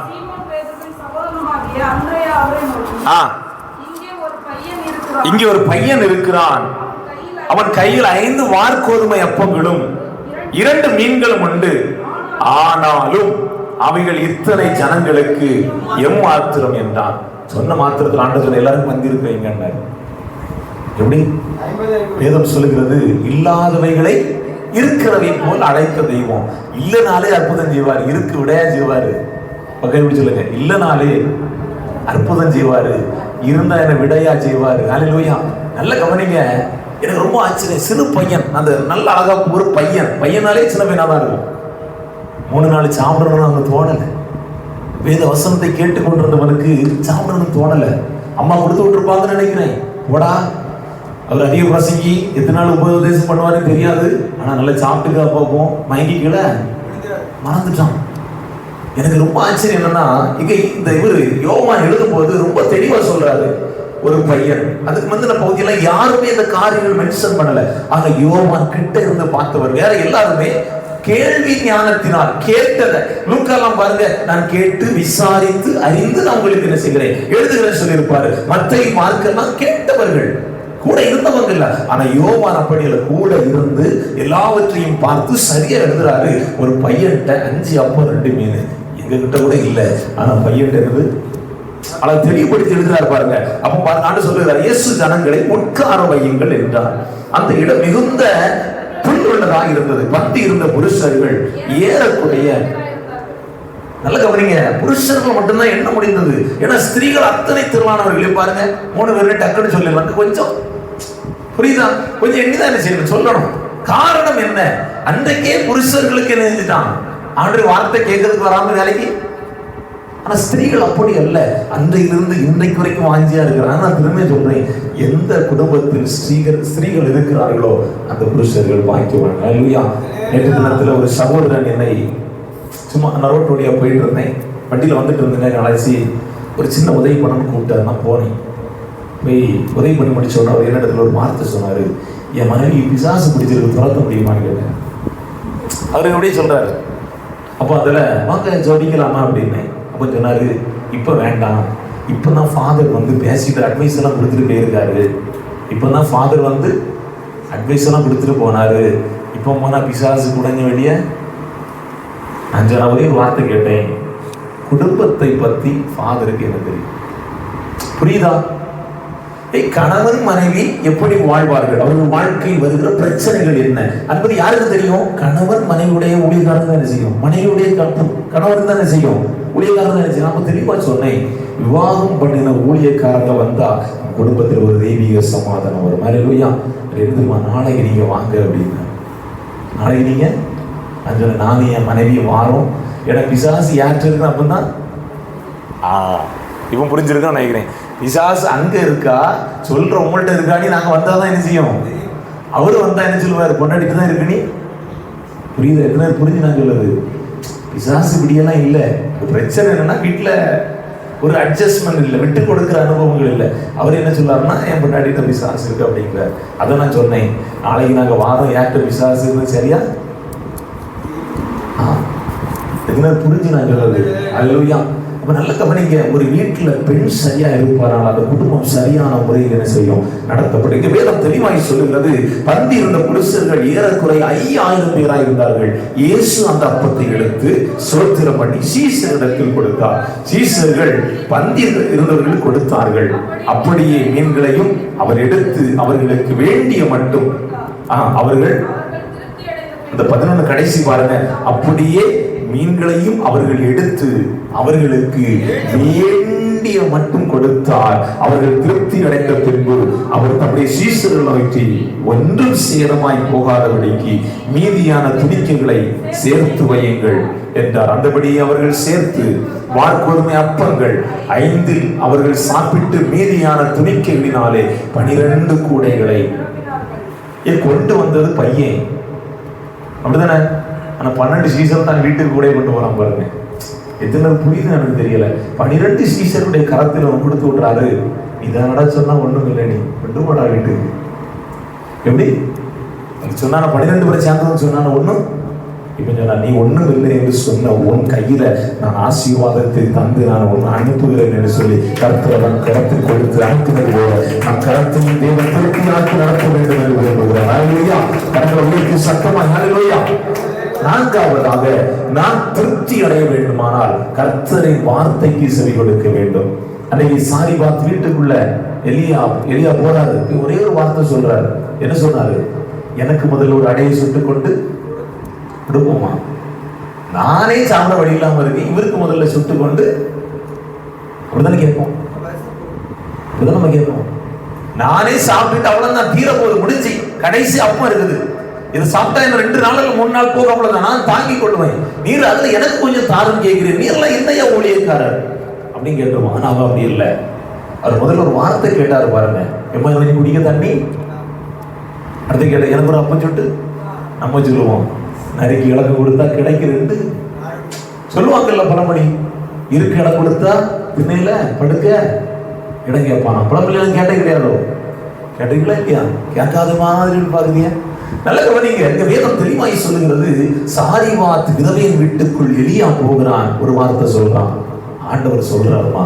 சீமோன் பேதுருவின் சகோதரனாகிய அந்திரேயா அவரை நோக்கி, இங்கே ஒரு பையன் இருக்கிறான், அவன் கையில் 5 வாற்கோதுமை அப்பங்களும் 2 மீன்களும் உண்டு, ஆனாலும் அவைகள் இத்தனை ஜனங்களுக்கு எம்மாத்திரம் என்றான். சொன்ன மாத்திரத்தில் ஆண்டவர் எல்லாருக்கும் வந்திருக்கீங்க. எப்படி வேதம் சொல்லுகிறது? இல்லாதவைகளை இருக்கிறவை போல் அழைக்க தெய்வம். இல்லனாலே அற்புதம் செய்வார், இருக்கு விடையா செய்வாரு. பக்கத்து சொல்லுங்க, இல்லனாலே அற்புதம் செய்வாரு, இருந்தா என்ன விடையா செய்வாரு. அல்லேலூயா. நல்ல கவனிங்க. எனக்கு ரொம்ப ஆச்சரியம், சிறு பையன், அந்த நல்ல அழகா ஒரு பையனாலே சின்ன பையனா தான் இருக்கும். 3 நாள் சாப்பிடணும்னு அவனுக்கு தோணலை. வேத வசனத்தை கேட்டு கொண்டிருந்தவனுக்கு சாப்பிடணும்னு தோணலை. அம்மா கொடுத்து விட்டுருப்பாங்கன்னு நினைக்கிறேன். போடா, அவர் அதிக பிரசங்கி எத்தனை நாள் உபதேசம் பண்ணுவாருன்னு தெரியாது. ஆனா நல்லா சாப்பிட்டுக்கா பார்ப்போம், மயங்கிக்கல மறந்துட்டான். எனக்கு ரொம்ப ஆச்சரியம் என்னன்னா, இங்க இந்த இவரு யோவான் எழுதும் போது ரொம்ப தெளிவா சொல்றாரு. ஒரு பையன், அதுக்கு முந்தின பகுதியெல்லாம் யாருமே இந்த காரியங்கள் மென்ஷன் பண்ணல. ஆனா யோவான் கிட்ட இருந்து பார்த்தவர் வேற எல்லாருமே கேள்வி ஞானத்தினால் கேட்டதை. லூக்காலாம் பாருங்க, நான் கேட்டு விசாரித்து அறிந்து நான் உங்களுக்கு என்ன செய்கிறேன் எழுதுகிறேன் சொல்லியிருப்பாரு. மத்தேயு மார்க்கெல்லாம் கேட்டவர்கள், கூட இருந்தவங்க இல்ல. ஆனா யோவான் அப்படி இல்ல, கூட இருந்து எல்லாவற்றையும் பார்த்து சரியா எழுதுறாரு. ஒரு பையன்கிட்ட 5 அப்பம் 2 மீன், எங்ககிட்ட கூட இல்லை, ஆனா பையன் இருந்து அதை தெளிவுபடுத்தி எழுதுறாரு பாருங்க. அப்ப ஆண்டு சொல்லுகிறார், இயேசு ஜனங்களை உட்கார வையுங்கள் என்றார். அந்த இடம் மிகுந்த புல்லுள்ளதாக இருந்தது. பந்தி இருந்த புருஷர்கள் ஏறக்குறைய, நல்ல கவனிங்க, புருஷர்கள் மட்டும்தான் எண்ண முடிந்தது. ஏன்னா ஸ்திரீகள் அத்தனை திரளானவர்களே பாருங்க. 3 பேர் டக்குன்னு சொல்லிடுவாங்க. கொஞ்சம் புரியுதா? கொஞ்சம் எண்ணிதான் என்ன செய்யணும் சொல்லணும். காரணம் என்ன? அன்றைக்கே புருஷர்களுக்கு என்ன செஞ்சுட்டான், ஆண்டு வார்த்தை கேட்கறதுக்கு வராம வேலைக்கு. ஆனா ஸ்திரீகள் அப்படி அல்ல, அன்றையிலிருந்து இன்றைக்கு வரைக்கும் வாஞ்சியா இருக்கிறாங்க. நான் திரும்ப சொல்றேன், எந்த குடும்பத்தில் ஸ்திரீகள் இருக்கிறார்களோ அந்த புருஷர்கள் பாக்கியவாங்க. இல்லையா? நேற்று தினத்துல ஒரு சகோதரன் என்னை சும்மா நான் ரோட்டு வழியா போயிட்டு இருந்தேன், வண்டியில வந்துட்டு இருந்தேன், அழைச்சி ஒரு சின்ன உதவி பண்ணணும்னு கூப்பிட்டாரு. நான் போனேன். போய் உதவி பண்ணி முடிச்ச உடனே அவர் என்ன இடத்துல ஒரு வார்த்தை சொன்னாரு, என் மனைவி பிசாசு பிடிச்சிருக்கு, துரத்த முடியுமான்னு கேட்டேன். அவரு அப்படியே சொல்றாரு. அப்போ அதில் வாங்க ஜோடிக்கலாமா அப்படின்னு. அப்போ சொன்னாரு, இப்போ வேண்டாம், இப்போ தான் ஃபாதர் வந்து பேசிட்டு அட்வைஸ் எல்லாம் கொடுத்துட்டு போயிருக்காரு. இப்போ தான் ஃபாதர் வந்து அட்வைஸ் எல்லாம் கொடுத்துட்டு போனாரு. இப்போ போனால் பிசாசு குடஞ்ச வெளியே. நான் ஒரே வார்த்தை கேட்டேன், குடும்பத்தை பற்றி ஃபாதருக்கு என்ன தெரியும்? புரியுதா? கணவன் மனைவி எப்படி வாழ்வார்கள், அவர்கள் வாழ்க்கையில் வருகிற பிரச்சனைகள் என்ன என்பது யாருக்கு தெரியும்? கணவன் மனைவியுடைய ஊழியக்காரன் தான் என்ன செய்யும், மனைவியுடைய கணவன் தான் என்ன செய்யும், ஊழியக்காரன் தான் என்ன செய்யும். நம்ம தெளிவா சொன்னேன், விவாகம் பண்ணின ஊழியக்காரங்க வந்தா குடும்பத்தில் ஒரு தெய்வீக சமாதானம் வரும். அல்லேலூயா. எழுதுமா, நாளைக்கு நீங்க வாங்க அப்படின்னு. நாளைக்கு நீங்க நானும் என் மனைவியும் வாரோம், எனக்கு பிசாசு யார்கிட்ட இருக்கு அப்படின்னா இவன் புரிஞ்சிருக்கான்னு நினைக்கிறேன். பிசாசு அங்க இருக்கா சொல்ற உங்கள்கிட்ட இருக்காடி, நாங்க வந்தாதான் என்ன செய்யும், அவரு வந்தா என்ன சொல்லுவாரு, பொண்டாடிட்டு தான் இருக்கு. நீ புரியுது? எத்தனை புரிஞ்சு நான் சொல்லுது, பிசாசு இப்படியெல்லாம் இல்லை. பிரச்சனை என்னன்னா வீட்டுல ஒரு அட்ஜஸ்ட்மெண்ட் இல்லை, விட்டு கொடுக்குற அனுபவங்கள் இல்லை. அவர் என்ன சொல்லாருன்னா, என் பொண்டாடிட்ட பிசாசு இருக்கு அப்படிங்கிறார். அதை நான் சொன்னேன், நாளைக்கு நாங்க வாரம் யார்கிட்ட பிசாசு இருக்கு, சரியா? எத்தனை புரிஞ்சு நான் சொல்லுது. அல்லேலூயா. நல்ல கவனிங்க, ஒரு வீட்டில் பெண் சரியா இருப்பாரால் அந்த குடும்பம் சரியான முறையில் என்ன செய்யும், நடத்தப்படும். வேதம் தெளிவாய் சொல்லுகிறது, பந்தி இருந்த புருஷர்கள் ஏறக்குறைய 5000 பேராக இருந்தார்கள். இயேசு அந்த அப்பத்தை எடுத்து ஸ்தோத்திரம் பண்ணி சீசரிடத்தில் கொடுத்தார். சீசர்கள் பந்தி இருந்தவர்கள் கொடுத்தார்கள். அப்படியே மீன்களையும் அவர் எடுத்து அவர்களுக்கு வேண்டிய மட்டும் அவர்கள் அந்த 11 கடைசி பாருங்க, அப்படியே மீன்களையும் அவர்கள் எடுத்து அவர்களுக்கு வேண்டிய மட்டும் கொடுத்தார். அவர்கள் திருப்தி அடைந்த பின்பு அவர் தம்முடைய சீசர்களை நோக்கி, ஒன்றும் சேதமாய் போகாதபடிக்கு மீதியான துணிக்கைகளை சேர்த்து வையுங்கள் என்றார். அந்தபடியே அவர்கள் சேர்த்து வார்கோதுமை அப்பங்கள் 5 அவர்கள் சாப்பிட்டு மீதியான துணிக்கைகளினாலே 12 கூடைகளை கொண்டு வந்தது பையன். அப்படிதானே? ஆனா 12 சீசர் தான் வீட்டுக்கு கூட கொண்டு வரான் பாருங்க. எத்தனை புரியுது எனக்கு தெரியல. 12 சீசருடைய கரத்தில் அவன் கொடுத்து விட்டுறாரு. இதானடா சொன்னா ஒண்ணும் இல்லை, நீ கொண்டு போடா வீட்டுக்கு. எப்படி சொன்னா 12 பேரை சேர்ந்தவன் சொன்னா ஒண்ணும். இப்ப சொன்னா, நீ ஒண்ணும் இல்லை என்று சொன்ன உன் கையில நான் ஆசீர்வாதத்தை தந்து நான் ஒன்னு அனுப்புகிறேன் என்று சொல்லி கர்த்தரவன் கரத்தில் கொடுத்து அனுப்புகிறது போல நம் கரத்தையும் தேவன் திருப்தியாக்கி நடத்த வேண்டும் என்று விரும்புகிறார். ஹல்லேலூயா. கர்த்தருக்கு சத்தமா ஹல்லேலூயா. 4வது, நான் திருப்தி அடைய வேண்டுமானால் கர்த்தரின் வார்த்தைக்கு செவி கொடுக்க வேண்டும். அன்னைக்கு சாரிபாத் வீட்டுக்குள்ள எலியா போறாரு. ஒரே ஒரு வார்த்தை சொல்றாரு. என்ன சொன்னாரு? எனக்கு முதல்ல ஒரு அடையை சுட்டு கொண்டு கொடுப்போமா, நானே சாப்பிட வழி இல்லாம இருக்கேன், இவருக்கு முதல்ல சுட்டு கொண்டு. அப்படிதானே கேட்போம், அப்படிதான் நம்ம கேட்போம். நானே சாப்பிட்டுட்டு அவ்வளவுதான், தீர போது முடிஞ்சு கடைசி அப்பம் இருக்குது, இது சாப்பிட்டா இந்த 2 நாள் 3 நாள் போக அவ்வளவுதான், நான் தாங்கி கொள்ளுவேன், நீர் அதுல எனக்கு கொஞ்சம் தாரம் கேட்கிறேன், நீர்லாம் என்னையா ஊழியக்காரர் அப்படின்னு கேட்டுருவோம். ஆனா அவ அப்படி இல்லை. அவர் முதல்ல ஒரு வார்த்தை கேட்டாரு பாருங்க, எம்மா குடிக்க தண்ணி. அடுத்து கேட்ட, எனக்கு ஒரு அப்பம் சுட்டு. நம்ம சொல்லுவோம், நறுக்கி இலக்கு கொடுத்தா கிடைக்கிறது சொல்லுவாங்கல்ல பழமொழி, இருக்கு இடம் கொடுத்தா திண்ணையில படுக்க இடம் கேட்பான். பழமொழியெல்லாம் கேட்ட கிடையாதோ? கேட்டீங்களா இல்லையா? கேட்காத மாதிரி பாருங்க. நல்ல கவனிங்க, இந்த வேதம் தெளிவாய் சொல்லுகிறது, சாரிபாத் விதவையின் வீட்டுக்குள் எலியா போகிறான். ஒரு வார்த்தை சொல்றான். ஆண்டவர் சொல்றாருமா,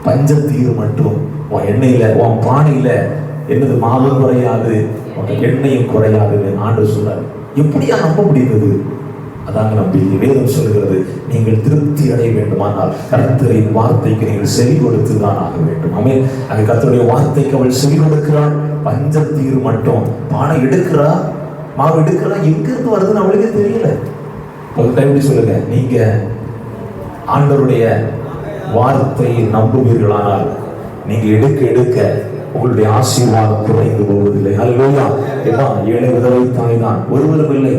பஞ்சத்தீர் மட்டும் உன் எண்ணெயில உன் பானையில என்னது மாவும் குறையாது, உன் எண்ணெயும் குறையாதுன்னு ஆண்டவர் சொல்றாரு. எப்படியா நம்ப முடியுது? அதாங்க நம்பிக்கை. வேதம் சொல்கிறது, நீங்கள் திருப்தி அடைய வேண்டுமானால் கர்த்தரின் வார்த்தைக்கு நீங்கள் செவி கொடுத்து தான் ஆக வேண்டும். ஆமென். அங்கே கர்த்தருடைய வார்த்தைக்கு அவள் செவி கொடுக்கிறாள். பஞ்சத்தீர் மட்டும் பானை எடுக்கிறா, மாவு எடுக்கிறா, எங்க இருந்து வருதுன்னு அவளுக்கு தெரியல. எப்படி சொல்லுங்க, நீங்க ஆண்டவருடைய வார்த்தையை நம்புவீர்களானால் நீங்க எடுக்க எடுக்க உங்களுடைய ஆசீர்வாதம் குறைந்து போவதில்லை. அல்லேலூயா. ஏழை விதவை தாய் தான், ஒருவரும் இல்லை.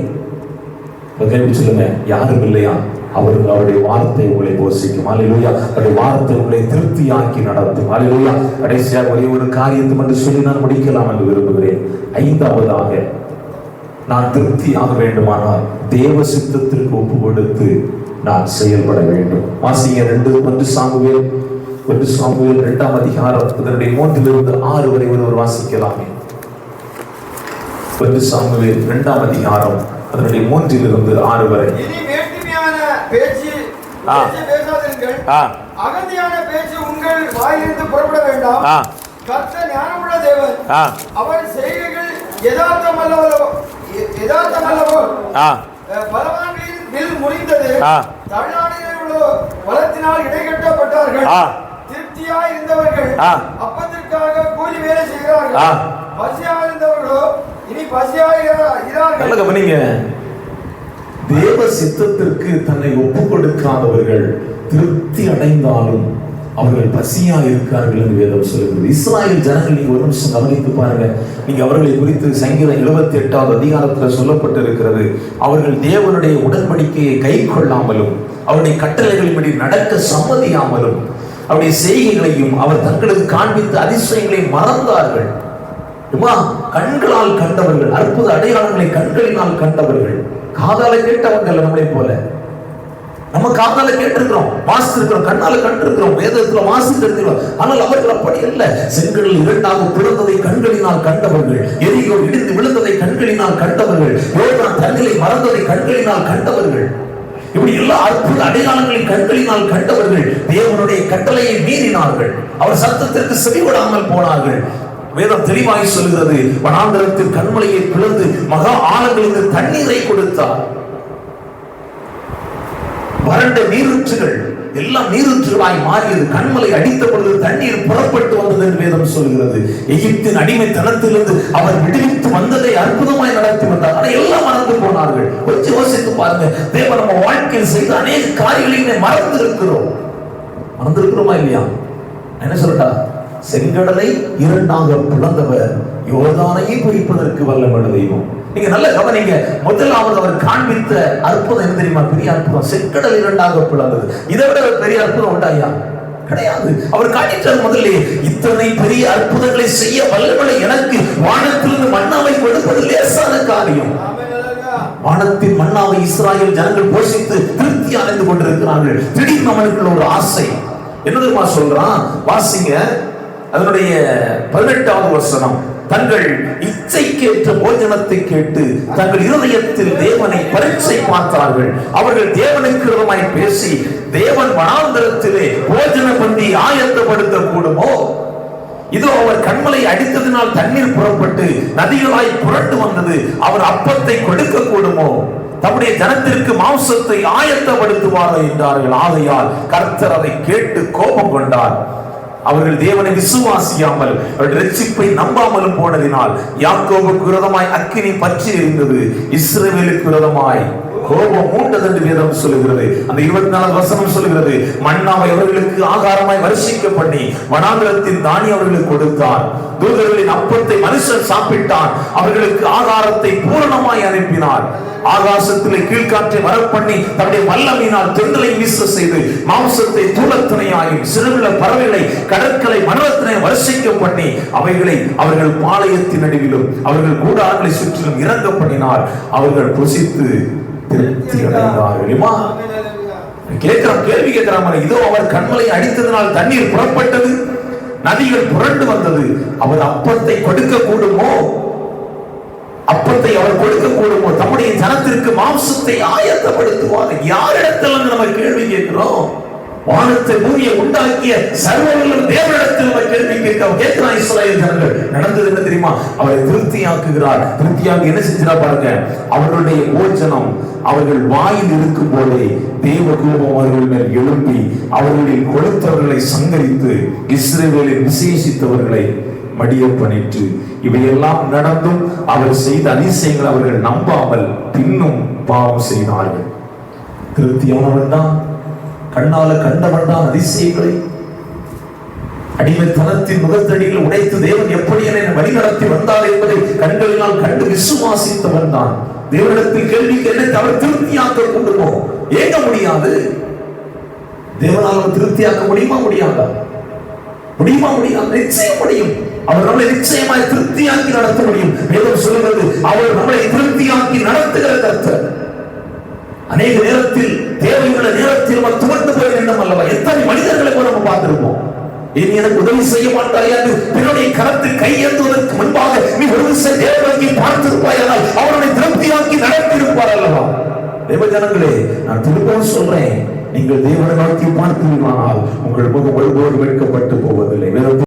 சொல்லுங்க, யாரும் இல்லையா? அவருடைய வார்த்தை உங்களை போஷிக்கும். அல்லேலூயா. அவருடைய வார்த்தை உங்களை திருப்தியாக்கி நடத்தும். அல்லேலூயா. கடைசியாக ஒரே ஒரு காரியத்தை மட்டும் சொல்லி நான் முடிக்கலாம் என்று விரும்புகிறேன். ஐந்தாவதாக, நான் திருப்தியாக வேண்டுமானால் தேவ சித்தத்திற்கு ஒப்பு கொடுத்து நான் செயல்பட வேண்டும். வாசிங்க 1 சாமுவேல் 2ஆம் அதிகாரம் அதனுடைய 3-6 வரை ஒருவர் வாசிக்கலாமே. 1 சாமுவேல் 2ஆம் அதிகாரம் அதனுடைய 3-6 வரை. இனி மேட்டிமையான பேச்சு பேசாதீர்கள், அகந்தியான பேச்சு உங்கள் வாயிலிருந்து புறப்பட வேண்டாம். கர்த்தர் ஞானமுள்ள தேவன், அவர் செய்கைகள் யதார்த்தமல்லவோ, பலவான்களின் வில் முறிந்தது, தள்ளாடுகளோ வளத்தினால் இடைகட்டப்பட்டார்கள். திருப்தியாய் இருந்தவர்கள் அப்பத்திற்காக கூலி வேலை செய்கிறார்கள். பசியாக இருந்தவர்களோ இனி பசியாக. தேவ சித்தத்திற்கு தன்னை ஒப்பு கொடுக்காதவர்கள் திருப்தி அடைந்தாலும் அவர்கள் பசியா இருக்கார்கள் என்று வேதம் சொல்லுகிறது. இஸ்ராயல் ஜனங்கள், நீங்க ஒரு நிமிஷம் கவனித்து பாருங்க. நீங்க அவர்களை குறித்து சங்கீதம் 78ஆவது அதிகாரத்தில் சொல்லப்பட்டிருக்கிறது. அவர்கள் தேவனுடைய உடன்படிக்கையை கை கொள்ளாமலும் அவருடைய கட்டளைகளின்படி நடக்க சம்மதியாமலும் அவருடைய செய்கைகளையும் அவர் தங்களுக்கு காண்பித்த அதிசயங்களையும் மறந்தார்கள். கண்களால் கண்டவர்கள், அற்புத அடையாளங்களை கண்களினால் கண்டவர்கள், காதால கேட்டவர்கள். நம்மளை போல நம்ம காதால கேட்டிருக்கிறோம், வாசித்திருக்கிறோம், கண்ணால கண்டிருக்கிறோம், வேதத்துல வாசித்திருக்கிறோம். ஆனால் அவர்கள் அப்படி அல்ல. செங்கடல் 2ஆக பிளந்ததை கண்களினால் கண்டவர்கள், எரிகோ இடிந்து விழுந்ததை கண்களினால் கண்டவர்கள், யோர்தான் தண்ணீரை மறந்ததை கண்களினால் கண்டவர்கள். இப்படி எல்லா அற்புத அடையாளங்களின் கண்களினால் கண்டவர்கள் தேவனுடைய கட்டளையை மீறினார்கள். அவர் சத்தத்திற்கு செவிவிடாமல் போனார்கள். வேதம் தெளிவாய் சொல்கிறது, வனாந்தரத்தில் கண்மலையை பிளந்து மகா ஆழங்களுக்கு தண்ணீரை கொடுத்தார். வறண்ட நீரூற்றுகள் எல்லாம் நீரூற்றுகளாய் மாறியது. கண்மலை அடித்த பொழுது தண்ணீர் புறப்பட்டு வந்தது என்று வேதம் சொல்கிறது. எகிப்தின் அடிமைத்தனத்திலிருந்து அவர் விடுவித்து வந்ததை அற்புதமாய் நடத்தி வந்தார். ஆனால் எல்லாம் மறந்து போனார்கள். கொஞ்சம் யோசித்து பாருங்க, தேவன் நம்ம வாழ்க்கையில் செய்த அநேக காரியங்களை மறந்திருக்கிறோமா இல்லையா? என்ன சொல்றா? செங்கடலை 2ஆக பிளந்தவர் யோர்தானையே பிரிப்பதற்கு வல்லமையுள்ள தெய்வம். நீங்க நல்ல கவனிங்க. முதலாவது அவர் காண்பித்த அற்புதம் என்ன தெரியுமா? பெரிய அற்புதம். செங்கடல் 2ஆக பிளந்தது. இதை விட பெரிய அற்புதம் உண்டாயா? கிடையாது. அவர் காட்டிட்டார் முதல்ல, இத்தனை பெரிய அற்புதங்களை செய்ய வல்லமை எனக்கு வானத்திலிருந்து மன்னாவை கொடுப்பது லேசான காரியம். வானத்தின் மன்னாவை இஸ்ராயல் ஜனங்கள் போஷித்து திருப்தி அடைந்து கொண்டிருக்கிறார்கள். திடீர்னு அவனுக்குள்ள ஒரு ஆசை. என்ன தெரியுமா சொல்றான்? வாசிங்க அதனுடைய 18வது வசனம். தங்கள் இச்சைக்கேற்ற போஜனத்தை கேட்டு தங்கள் இருதயத்தில் தேவனை பரீட்சை பார்த்தார்கள். அவர்கள் தேவனுக்கு விரோதமாய் பேசி, தேவன் வனாந்தரத்திலே போஜன பந்தி ஆயத்தப்படுத்த கூடுமோ? இதோ அவர் கண்மலை அடித்ததினால் தண்ணீர் புறப்பட்டு நதிகளாய் புரண்டு வந்தது. அவர் அப்பத்தை கொடுக்க கூடுமோ? தம்முடைய ஜனத்திற்கு மாംசத்தை ஆயத்தப்படுத்துவாரோ என்றார்கள். ஆகையால் கர்த்தர் அதை கேட்டு கோபம் கொண்டார். அவர்கள் தேவனை விசுவாசியாமல் அவருடைய ரட்சிப்பை நம்பாமலும் போனதினால் யாக்கோபுக்கு விரோதமாய் அக்கினி பற்றி எரிந்தது, இஸ்ரவேலுக்கு விரோதமாய் கோபம் மூண்டது என்று வேதம் சொல்லுகிறது. அந்த 24வது வசனம் சொல்லுகிறது, மன்னாவை அவர்களுக்கு ஆகாரமாய் வருஷிக்க பண்ணி வனாந்தரத்தின் தானியம் அவர்களுக்கு கொடுத்தார். தூதர்களின் அப்பத்தை மனுஷன் சாப்பிட்டான். அவர்களுக்கு ஆகாரத்தை பூரணமாய் அனுப்பினார். ஆகாசத்திலே கீழ்காற்றை வரப்பண்ணி தன்னுடைய வல்லமையினால் தென்றலை வீச செய்து மாம்சத்தை தூளத்தினையாயும் சிறுவில பறவைகளை கடற்கரை மணலத்தினை வருஷிக்க பண்ணி அவைகளை அவர்கள் பாளையத்தின் நடுவிலும் அவர்கள் கூடாரங்களை சுற்றிலும் இறங்க பண்ணினார். அவர்கள் புசித்து திருப்தி அடைந்தார்கள். கேள்வி கேட்கிறாங்க. இதோ அவர் கண்மலை அடித்ததினால் தண்ணீர் புறப்பட்டது, நதிகள் புரண்டு வந்தது. அவர் அப்பத்தை கொடுக்க கூடுமோ? அப்பத்தை அவர் கொடுக்க கூடுமோ? தம்முடைய ஜனத்திற்கு மாம்சத்தை ஆயத்தப்படுத்துவார். யாரிடத்தில் நம்ம கேள்வி கேட்கிறோம்? வானத்தை பூமியை உண்டாக்கிய சர்வவல்லவர் தேவனிடத்தில் அவர் கேள்வி கேட்கிறான். இஸ்ரவேல் ஜனங்கள் நடந்தது என்ன தெரியுமா? அவரை திருப்தியாக்குகிறார். திருப்தியாக்கி என்ன செஞ்சிரா பாருங்க, அவர்களுடைய போஜனம் அவர்கள் வாயில் இருக்கும் போதே தேவ கோபம் அவர்கள் மேல் எழும்பி அவர்களில் கொளுத்தவர்களை சங்கரித்து இஸ்ரவேலில் விசேஷித்தவர்களை மடிய பண்ணிற்று. இவையெல்லாம் நடந்தும் அவர் செய்த அதிசயங்கள் அவர்கள் நம்பாமல் பின்னும் பாவம் செய்தார்கள். திருப்தியானவன் தான், கண்ணால கண்டவன் தான் அதிசயங்களை. அடிமைத்தனத்தின் முகத்தடியில் உடைத்து தேவன் எப்படி என்னை வழிநடத்தி வந்தார் என்பதை கண்களினால் கண்டு விசுவாசித்தவன் தான். தேவனிடத்தில் கேள்விக்கு என்னை அவர் திருப்தியாக்க கொண்டுமோ? ஏங்க முடியாது. தேவனால் அவர் திருப்தியாக்க முடியுமா? முடியாதா? முடியுமா? முடியாது. நிச்சயம் முடியும். அவர் நம்மளை நிச்சயமாய் திருப்தியாக்கி நடத்த முடியும். வேதம் சொல்கிறது அவர் நம்மளை திருப்தியாக்கி நடத்துகிற கர்த்தர். அநேக நேரத்தில் தேவையுள்ள நேரத்தில் நம்ம துவண்டு போய் நின்றோம் அல்லவா? எத்தனை மனிதர்களை நம்ம பார்த்திருப்போம். இனி எனக்கு உதவி செய்ய மாட்டாயா என்று பிறனுடைய கரத்தில் கையேந்துவதற்கு முன்பாக நீ ஒரு விஷயம் தேவனை பார்த்திருப்பாயானால் அவருடைய திருப்தியாக்கி நடத்தியிருப்பார் அல்லவா? தேவ ஜனங்களே, நான் திரும்பவும் சொல்றேன், நீங்கள் தேவனை நோக்கி பார்த்தீர்களானால் உங்கள் முகம் ஒருபோதும் வெட்கப்பட்டு போவதில்லை.